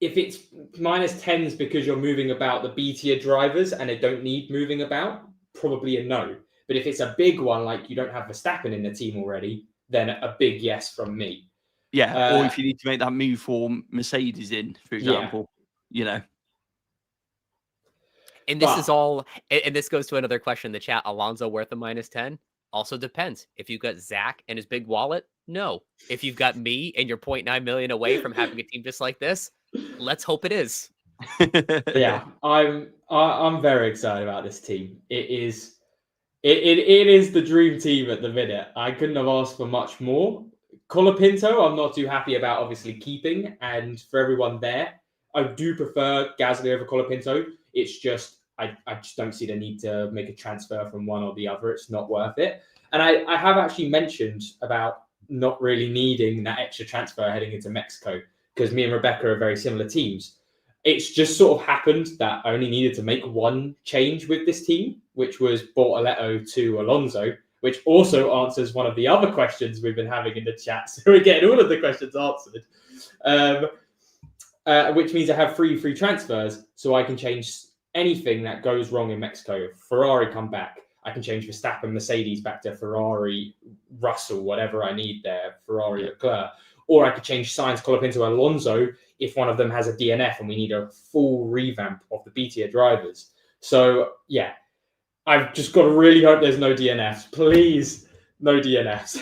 it's -10s because you're moving about the B tier drivers and they don't need moving about, probably a no. But if it's a big one, like you don't have Verstappen in the team already, then a big yes from me. Yeah, or if you need to make that move for Mercedes in, for example, you know. And this is all, and this goes to another question in the chat. Alonso worth a -10? Also depends. If you've got Zach and his big wallet, no. If you've got me and you're 0.9 million away from having a team just like this, let's hope it is. Yeah, I'm very excited about this team. It is the dream team at the minute. I couldn't have asked for much more. Colapinto, I'm not too happy about obviously keeping, and for everyone there, I do prefer Gasly over Colapinto. It's just I just don't see the need to make a transfer from one or the other. It's not worth it. And I have actually mentioned about not really needing that extra transfer heading into Mexico because me and Rebecca are very similar teams. It's just sort of happened that I only needed to make one change with this team, which was Bortoleto to Alonso, which also answers one of the other questions we've been having in the chat. So we're getting all of the questions answered, which means I have free transfers, so I can change anything that goes wrong in Mexico. Ferrari come back. I can change Verstappen, Mercedes back to Ferrari, Russell, whatever I need there, Ferrari, Leclerc. Or I could change Sainz, Colapinto, Alonso if one of them has a DNF and we need a full revamp of the B tier drivers. So, yeah, I've just got to really hope there's no DNFs. Please, no DNFs.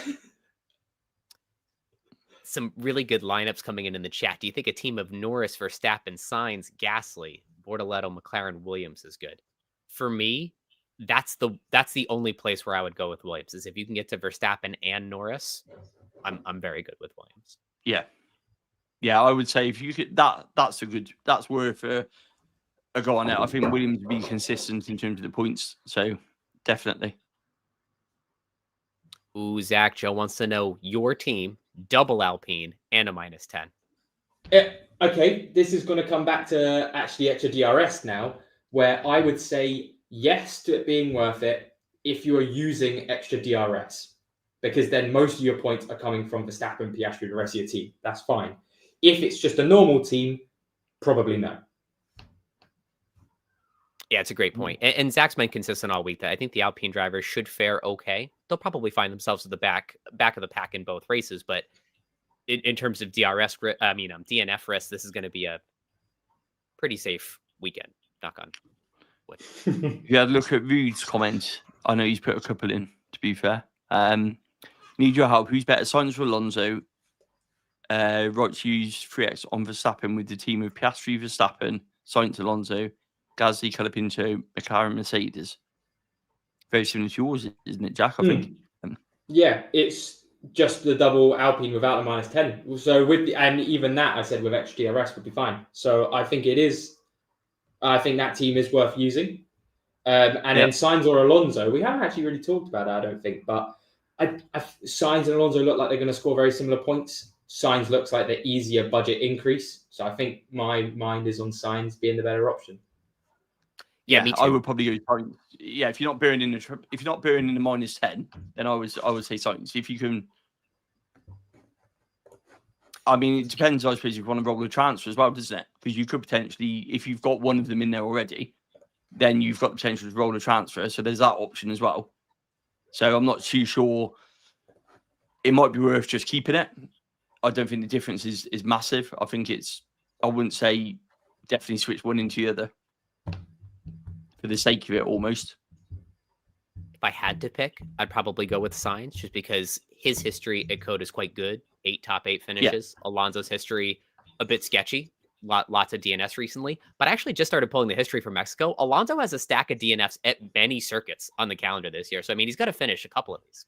Some really good lineups coming in the chat. Do you think a team of Norris, Verstappen, Sainz, Gasly, Bortoleto, McLaren, Williams is good? For me, that's the only place where I would go with Williams is if you can get to Verstappen and Norris. I'm very good with Williams. Yeah, I would say if you could that's worth a go on it. I think Williams would be consistent in terms of the points, so definitely. Ooh, Zach, Joe wants to know your team, double Alpine and a -10. Okay, this is going to come back to actually extra DRS now, where I would say yes to it being worth it if you are using extra DRS. Because then most of your points are coming from Verstappen, Piastri, the rest of your team. That's fine. If it's just a normal team, probably no. Yeah, it's a great point. And Zach's been consistent all week that I think the Alpine drivers should fare okay. They'll probably find themselves at the back of the pack in both races, but in terms of DNF risk, this is going to be a pretty safe weekend. Knock on wood. Yeah, look at Rude's comments. I know he's put a couple in, to be fair. Need your help. Who's better, Sainz or Alonso? Right to use 3x on Verstappen with the team of Piastri, Verstappen, Sainz, Alonso, Gasly, Colapinto, McLaren, Mercedes. Very similar to yours, isn't it, Jack? I think. Yeah, it's just the double Alpine without the -10. So and even that I said with extra DRS would be fine. So I think it is. I think that team is worth using. Then Sainz or Alonso, we haven't actually really talked about that, I don't think, but Sainz and Alonso look like they're going to score very similar points. Sainz looks like the easier budget increase. So I think my mind is on Sainz being the better option. Yeah, me too. I would probably go Sainz. Yeah, if you're not burning the -10, then I would say Sainz. If you can, I mean, it depends. I suppose if you want to roll the transfer as well, doesn't it? Because you could potentially, if you've got one of them in there already, then you've got the potential to roll the transfer. So there's that option as well. So I'm not too sure. It might be worth just keeping it. I don't think the difference is massive. I think I wouldn't say definitely switch one into the other for the sake of it almost. If I had to pick, I'd probably go with Sainz just because his history at COTA is quite good. 8 top 8 finishes. Yeah. Alonso's history, a bit sketchy. Lots of DNS recently. But I actually just started pulling the history from Mexico. Alonso has a stack of DNFs at many circuits on the calendar this year. So, I mean, he's got to finish a couple of these.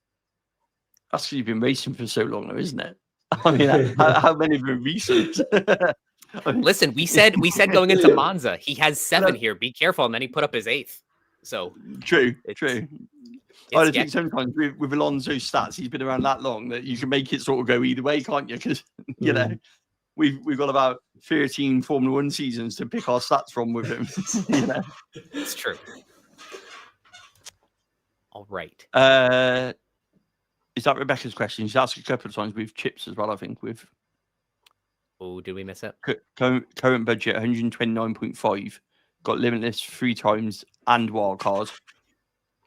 That's because you've been racing for so long, though, isn't it? I mean, how many have been recent? Listen, we said going into Monza, he has 7 here. Be careful. And then he put up his 8th. So true. I think sometimes with Alonso's stats, he's been around that long that you can make it sort of go either way, can't you? Because you know we've got about 13 Formula 1 seasons to pick our stats from with him. You know? It's true. All right. Is that Rebecca's question? She's asked a couple of times with chips as well. I think with. Oh, did we miss it? Current budget 129.5. Got Limitless 3 times and wildcard.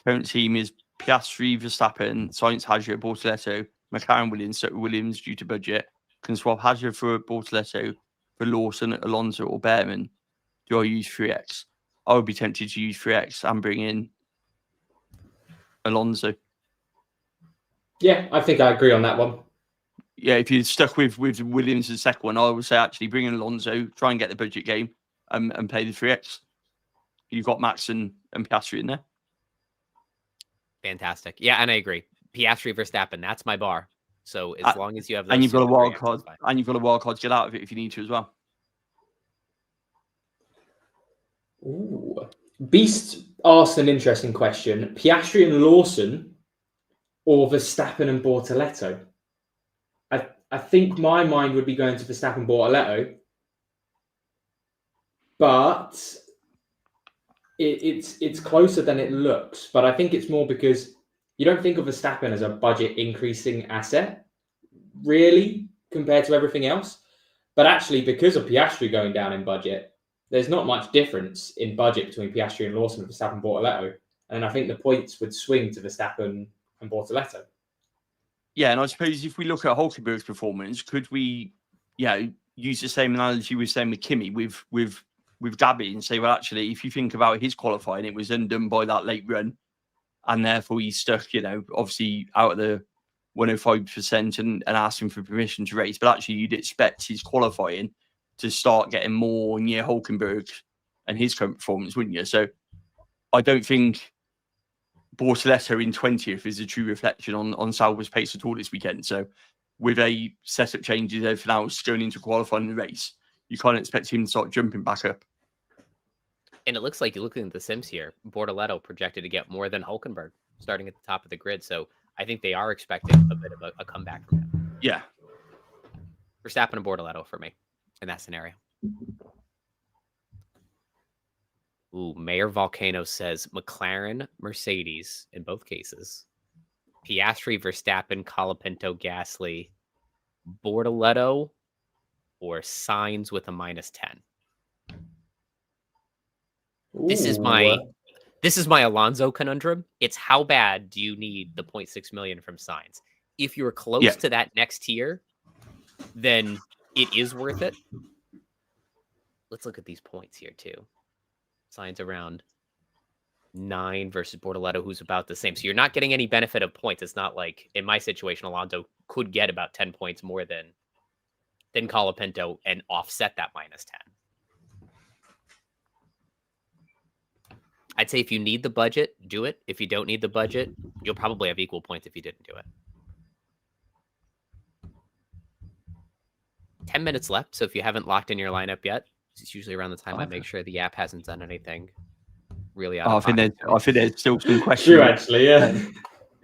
Current team is Piastri, Verstappen, Sainz, Hadjar, Bortoleto, McLaren, Williams due to budget. Can swap Hadjar for Bortoleto for Lawson, Alonso, or Behrman. Do I use 3x? I would be tempted to use 3x and bring in Alonso. Yeah, I think I agree on that one. Yeah, if you're stuck with Williams as the second one, I would say actually bring in Alonso, try and get the budget game, and play the 3x. You've got Max and Piastri in there. Fantastic. Yeah, and I agree. Piastri, Verstappen, that's my bar. So as long as you have those, and you've got a wild card, to get out of it if you need to as well. Ooh. Beast asked an interesting question: Piastri and Lawson, or Verstappen and Bortoleto? I think my mind would be going to Verstappen Bortoleto, but it's closer than it looks. But I think it's more because you don't think of Verstappen as a budget increasing asset, really, compared to everything else. But actually, because of Piastri going down in budget, there's not much difference in budget between Piastri and Lawson and Verstappen Bortoleto. And I think the points would swing to Verstappen and Bortoleto. Yeah, and I suppose if we look at Hulkenberg's performance, could we, use the same analogy we were saying with Kimi, with Gabby, and say, well, actually, if you think about his qualifying, it was undone by that late run, and therefore he's stuck, obviously out of the 105% and asking for permission to race. But actually, you'd expect his qualifying to start getting more near Hulkenberg and his current performance, wouldn't you? So I don't think Bortoleto in 20th is a true reflection on Sauber's pace at all this weekend. So with a setup changes, everything else going into qualifying the race, you can't expect him to start jumping back up. And it looks like, you're looking at the Sims here, Bortoleto projected to get more than Hulkenberg starting at the top of the grid. So I think they are expecting a bit of a comeback from him. Yeah. Verstappen and Bortoleto for me in that scenario. Ooh, Mayor Volcano says McLaren, Mercedes in both cases. Piastri, Verstappen, Colapinto, Gasly, Bortoleto, or Sainz with a -10. Ooh. This is my Alonso conundrum. It's how bad do you need the 0.6 million from Sainz? If you're close to that next tier, then it is worth it. Let's look at these points here too. Sainz around 9 versus Bortoleto, who's about the same. So you're not getting any benefit of points. It's not like in my situation, Alonso could get about 10 points more than Colapinto and offset that -10. I'd say if you need the budget, do it. If you don't need the budget, you'll probably have equal points if you didn't do it. 10 minutes left. So if you haven't locked in your lineup yet, it's usually around the time I make sure the app hasn't done anything really out of pocket. I think there's still some questions. True, actually, yeah.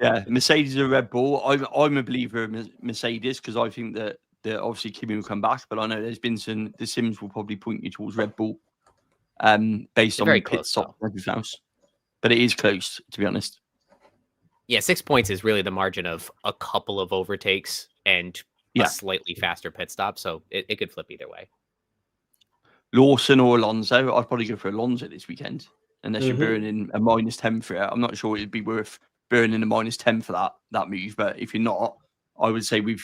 Yeah, Mercedes or Red Bull. I'm a believer of Mercedes because I think that obviously Kimi will come back, but I know there's been the Sims will probably point you towards Red Bull. based They're very on pit close, stop and everything else. But it is close, to be honest. Yeah, 6 points is really the margin of a couple of overtakes and Yeah. a slightly faster pit stop, so it could flip either way. Lawson or Alonso, I'd probably go for Alonso this weekend, unless you're Mhm. burning a -10 for it. I'm not sure it'd be worth burning a -10 for that move, but if you're not, I would say with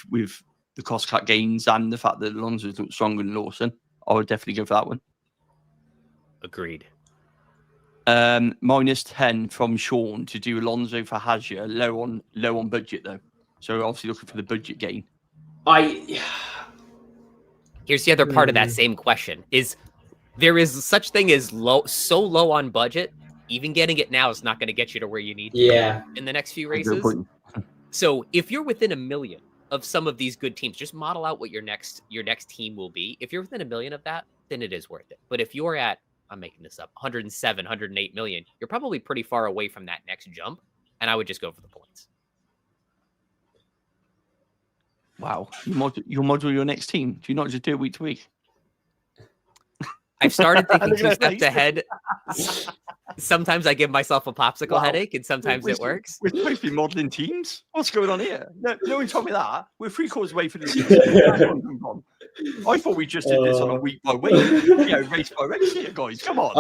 the cost cut gains and the fact that Alonso's looked stronger than Lawson, I would definitely go for that one. Agreed. -10 from Sean to do Alonso for Hagia, low on budget though. So obviously looking for the budget gain. Here's the other part of that same question: is there is such thing as so low on budget? Even getting it now is not going to get you to where you need to Yeah. in the next few Good races. point. So if you're within $1 million of some of these good teams, just model out what your next team will be. If you're within $1 million of that, then it is worth it. But if you're at, I'm making this up, 107, 108 million, you're probably pretty far away from that next jump. And I would just go for the points. Wow. You model your next team. Do you not just do it week to week? I've started thinking Look 2 at that steps face. ahead. Sometimes I give myself a popsicle Wow. headache, and sometimes it works. We're supposed to be modelling teams. What's going on here? No one told me that. We're 3 quarters away from the season. I thought we just did this on a week by week, race by race here, guys. Come on.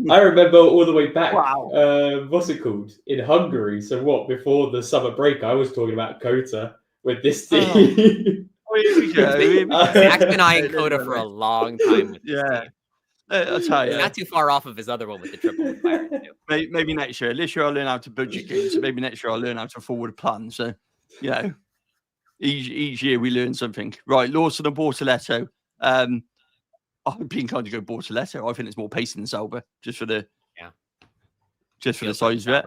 I remember all the way back. Wow. What's it called in Hungary? So what? Before the summer break, I was talking about COTA with this team. Here we go. Mac's been eyeing COTA for a long time with this team. I'll tell you. Not too far off of his other one with the triple McLaren too. Maybe next year. This year I'll learn how to budget games. So maybe next year I'll learn how to forward plan. So, each year we learn something. Right, Lawson and Bortoletto. I've been kind of go Bortoletto. I think it's more pace than Sauber, just for the size of it.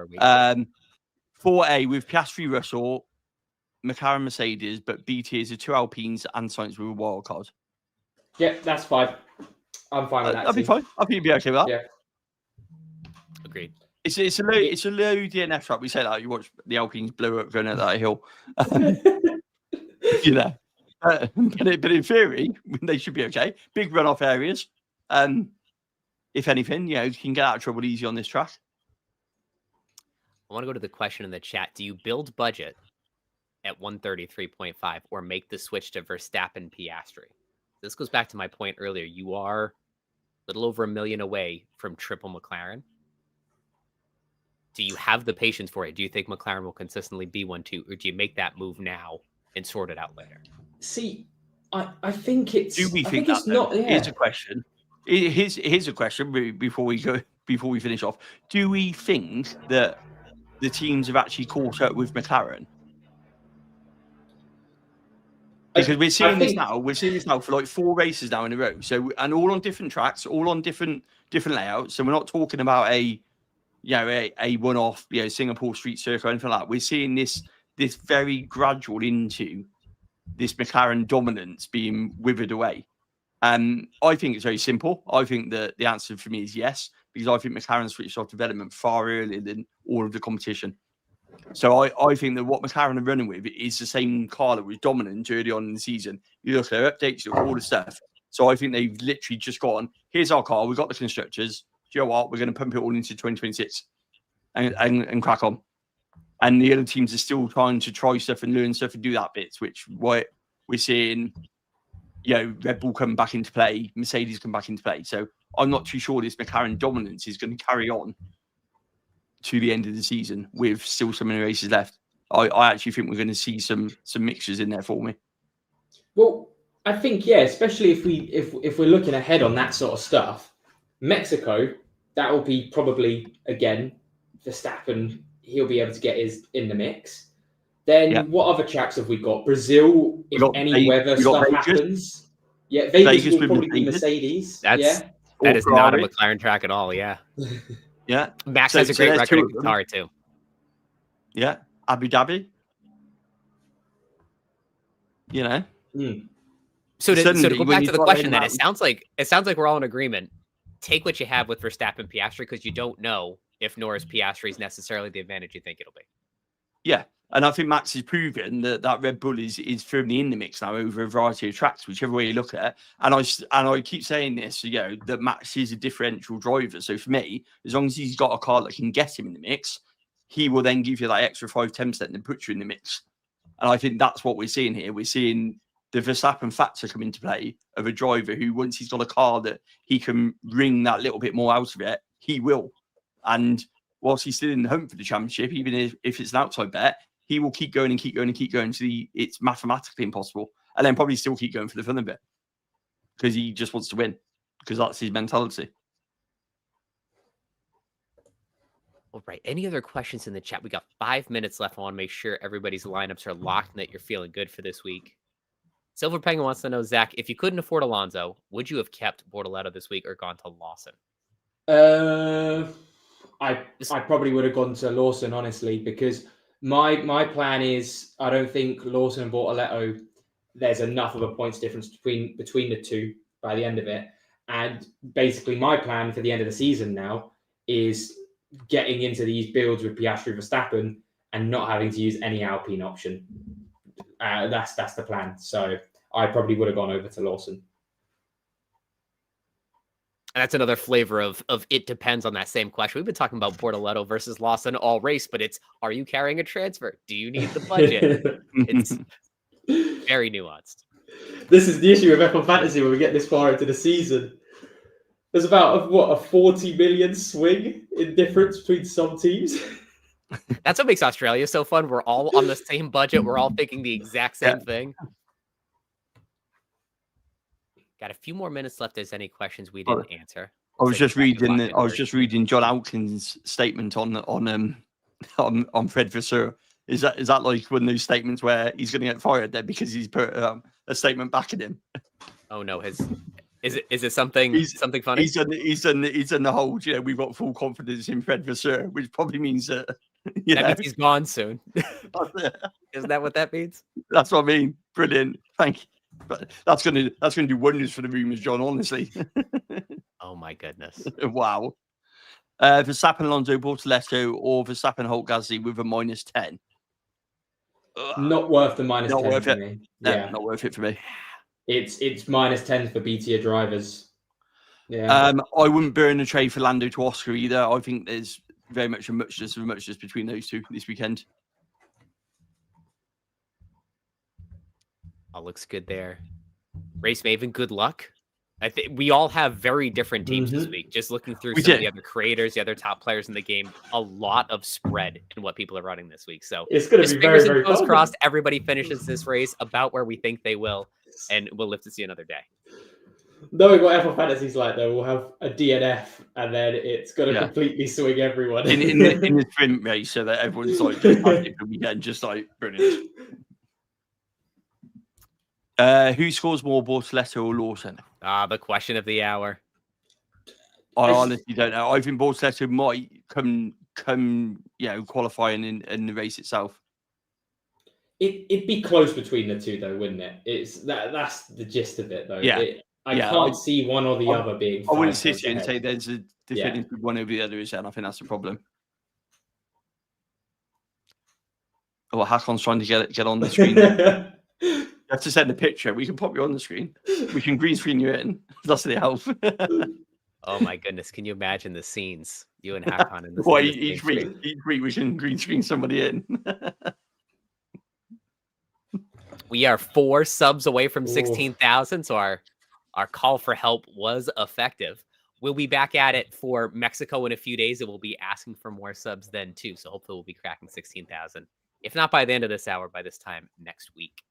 4A with Piastri, Russell, McLaren, Mercedes, but B tiers are 2 Alpines and Sainz with a wild card. Yeah, that's fine. I'm fine with that. That'd be fine. I think you'd be okay with that. Yeah. Agreed. It's a low DNF track. We say that you watch the Alpines blow up going at that hill. But in theory, they should be okay. Big runoff areas. If anything, you can get out of trouble easy on this track. I want to go to the question in the chat. Do you build budget at 133.5 or make the switch to Verstappen Piastri? This goes back to my point earlier. You are a little over $1 million away from triple McLaren. Do you have the patience for it? Do you think McLaren will consistently be 1-2, or do you make that move now and sort it out later? See, I think it's. Do we think it's that? not? Yeah. Here's a question. Here's a question before we finish off. Do we think that the teams have actually caught up with McLaren? Because we're seeing this now. We're seeing this now for like 4 races now in a row. So, and all on different tracks, all on different layouts. So we're not talking about a one-off, Singapore street circuit or anything like that. We're seeing this very gradual into this McLaren dominance being withered away. And I think it's very simple. I think that the answer for me is yes, because I think McLaren switched off development far earlier than all of the competition. So I think that what McLaren are running with is the same car that was dominant early on in the season. You look at their updates, you look at all the stuff. So I think they've literally just gone, here's our car, we've got the constructors. Do you know what? We're going to pump it all into 2026 and crack on. And the other teams are still trying to try stuff and learn stuff and do that bits, which we're seeing, Red Bull come back into play, Mercedes come back into play. So I'm not too sure this McLaren dominance is going to carry on to the end of the season with still so many races left. I actually think we're going to see some mixtures in there for me. Well, I think, especially if we're looking ahead on that sort of stuff, Mexico, that will be probably, again, Verstappen, he'll be able to get his in the mix. Then what other tracks have we got? Brazil, if any weather stuff happens. Yeah, Vegas will probably be Mercedes. That is not a McLaren track at all, yeah. Yeah. Max has a great record in Qatar, too. Yeah. Abu Dhabi. So to go back to the question, then it sounds like we're all in agreement. Take what you have with Verstappen Piastri, because you don't know if Norris Piastri is necessarily the advantage you think it'll be. Yeah. And I think Max has proven that Red Bull is firmly in the mix now over a variety of tracks, whichever way you look at it. And I keep saying this, that Max is a differential driver. So for me, as long as he's got a car that can get him in the mix, he will then give you that extra 5-10% and put you in the mix. And I think that's what we're seeing here. We're seeing the Verstappen factor come into play of a driver who, once he's got a car that he can wring that little bit more out of it, he will. And whilst he's still in the hunt for the championship, even if it's an outside bet, he will keep going and keep going and keep going until it's mathematically impossible. And then probably still keep going for the fun of it because he just wants to win, because that's his mentality. All right. Any other questions in the chat? We got 5 minutes left. I want to make sure everybody's lineups are locked and that you're feeling good for this week. Silver Penguin wants to know, Zach, if you couldn't afford Alonso, would you have kept Bortoletto this week or gone to Lawson? I probably would have gone to Lawson, honestly, because my plan is I don't think Lawson and Bortoletto, there's enough of a points difference between the two by the end of it. And basically my plan for the end of the season now is getting into these builds with Piastri Verstappen and not having to use any Alpine option. That's the plan. So I probably would have gone over to Lawson. And that's another flavor of it depends on that same question. We've been talking about Bortoletto versus Lawson all race, but it's, are you carrying a transfer? Do you need the budget? It's very nuanced. This is the issue with F1 Fantasy when we get this far into the season. There's about a 40 million swing in difference between some teams. That's what makes Australia so fun. We're all on the same budget. We're all thinking the exact same thing. Got a few more minutes left. There's any questions we didn't answer? I was just reading John Alkin's statement on Fred Vasseur. Is that like one of those statements where he's going to get fired there because he's put a statement back at him? Oh no, is it something funny? He's done the whole. We've got full confidence in Fred Vasseur, which probably means that means he's gone soon. Isn't that what that means? That's what I mean. Brilliant. Thank you. But that's gonna do wonders for the rumors, John. Honestly. Oh my goodness! Wow. Verstappen, Alonso, Bortoletto, or Verstappen, Hulk, Gasly with a -10. Not worth the -10 worth for it. me. Yeah, not worth it for me. It's -10 for B-tier drivers. Yeah. I wouldn't burn a trade for Lando to Oscar either. I think there's very much a muchness between those two this weekend. All looks good there. Race Maven, good luck. I think we all have very different teams this week. Just looking through some of the other creators, the other top players in the game, a lot of spread in what people are running this week. So it's going to be very, very toes crossed. Everybody finishes this race about where we think they will, and we'll live to see another day. Knowing what F1 Fantasy's like, though, we'll have a DNF, and then it's going to completely swing everyone in the sprint race, so that everyone's like just happy for the weekend, just like brilliant. Who scores more, Bortoletto or Lawson? The question of the hour. I honestly don't know. I think Bortoletto might come qualifying in the race itself. It'd be close between the two, though, wouldn't it? That's the gist of it, though. Yeah. I can't see one or the other being. I wouldn't sit here and say there's a definitive one over the other, and I think that's the problem. Oh, Hakon's trying to get on the screen. You have to send a picture. We can pop you on the screen. We can green screen you in. That's the help. Oh my goodness! Can you imagine the scenes? You and Hakon in the each week we can green screen somebody in. We are 4 subs away from 16,000, so our call for help was effective. We'll be back at it for Mexico in a few days, and we'll be asking for more subs then too. So hopefully we'll be cracking 16,000. If not by the end of this hour, by this time next week.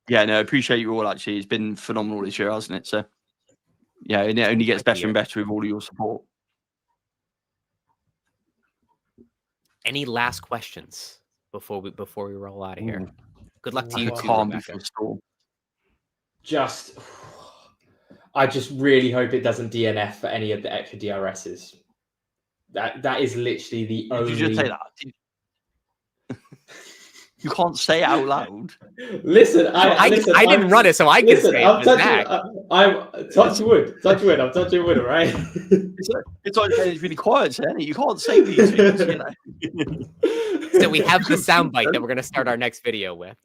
Yeah, no, I appreciate you all, actually. It's been phenomenal this year, hasn't it? So, yeah, and it only gets better and better with all of your support. Any last questions before we roll out of here? Good luck to you too, Rebecca. I just really hope it doesn't DNF for any of the extra DRSs. That is literally the only... Did you just say that? You can't say it out loud. Listen, I didn't run it, so I can listen, say it. I'm It was Zach. I'm touch wood. I'm touching wood, all right? It's like saying it's really quiet, isn't it? You can't say these things, you know. So we have the soundbite that we're going to start our next video with.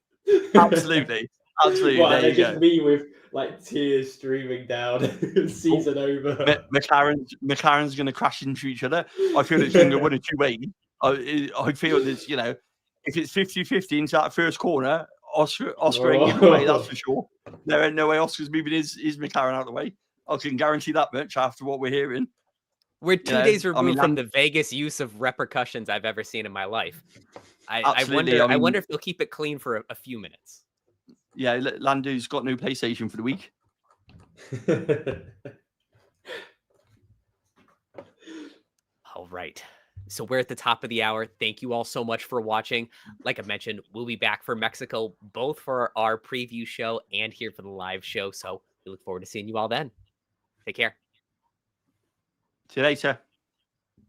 Absolutely. Absolutely. What, There and then you just go. me with like tears streaming down, season over. McLaren's going to crash into each other. I feel it's going to go 1 or 2 ways. I feel this, you know, if it's 50-50 into that first corner, Oscar ain't giving away, that's for sure. There ain't no way Oscar's moving his McLaren out of the way. I can guarantee that much after what we're hearing. We're 2 days removed from the vaguest use of repercussions I've ever seen in my life. I wonder if they'll keep it clean for a few minutes. Yeah, Lando's got no PlayStation for the week. All right. So we're at the top of the hour. Thank you all so much for watching. Like I mentioned, we'll be back for Mexico, both for our preview show and here for the live show. So we look forward to seeing you all then. Take care. See you later.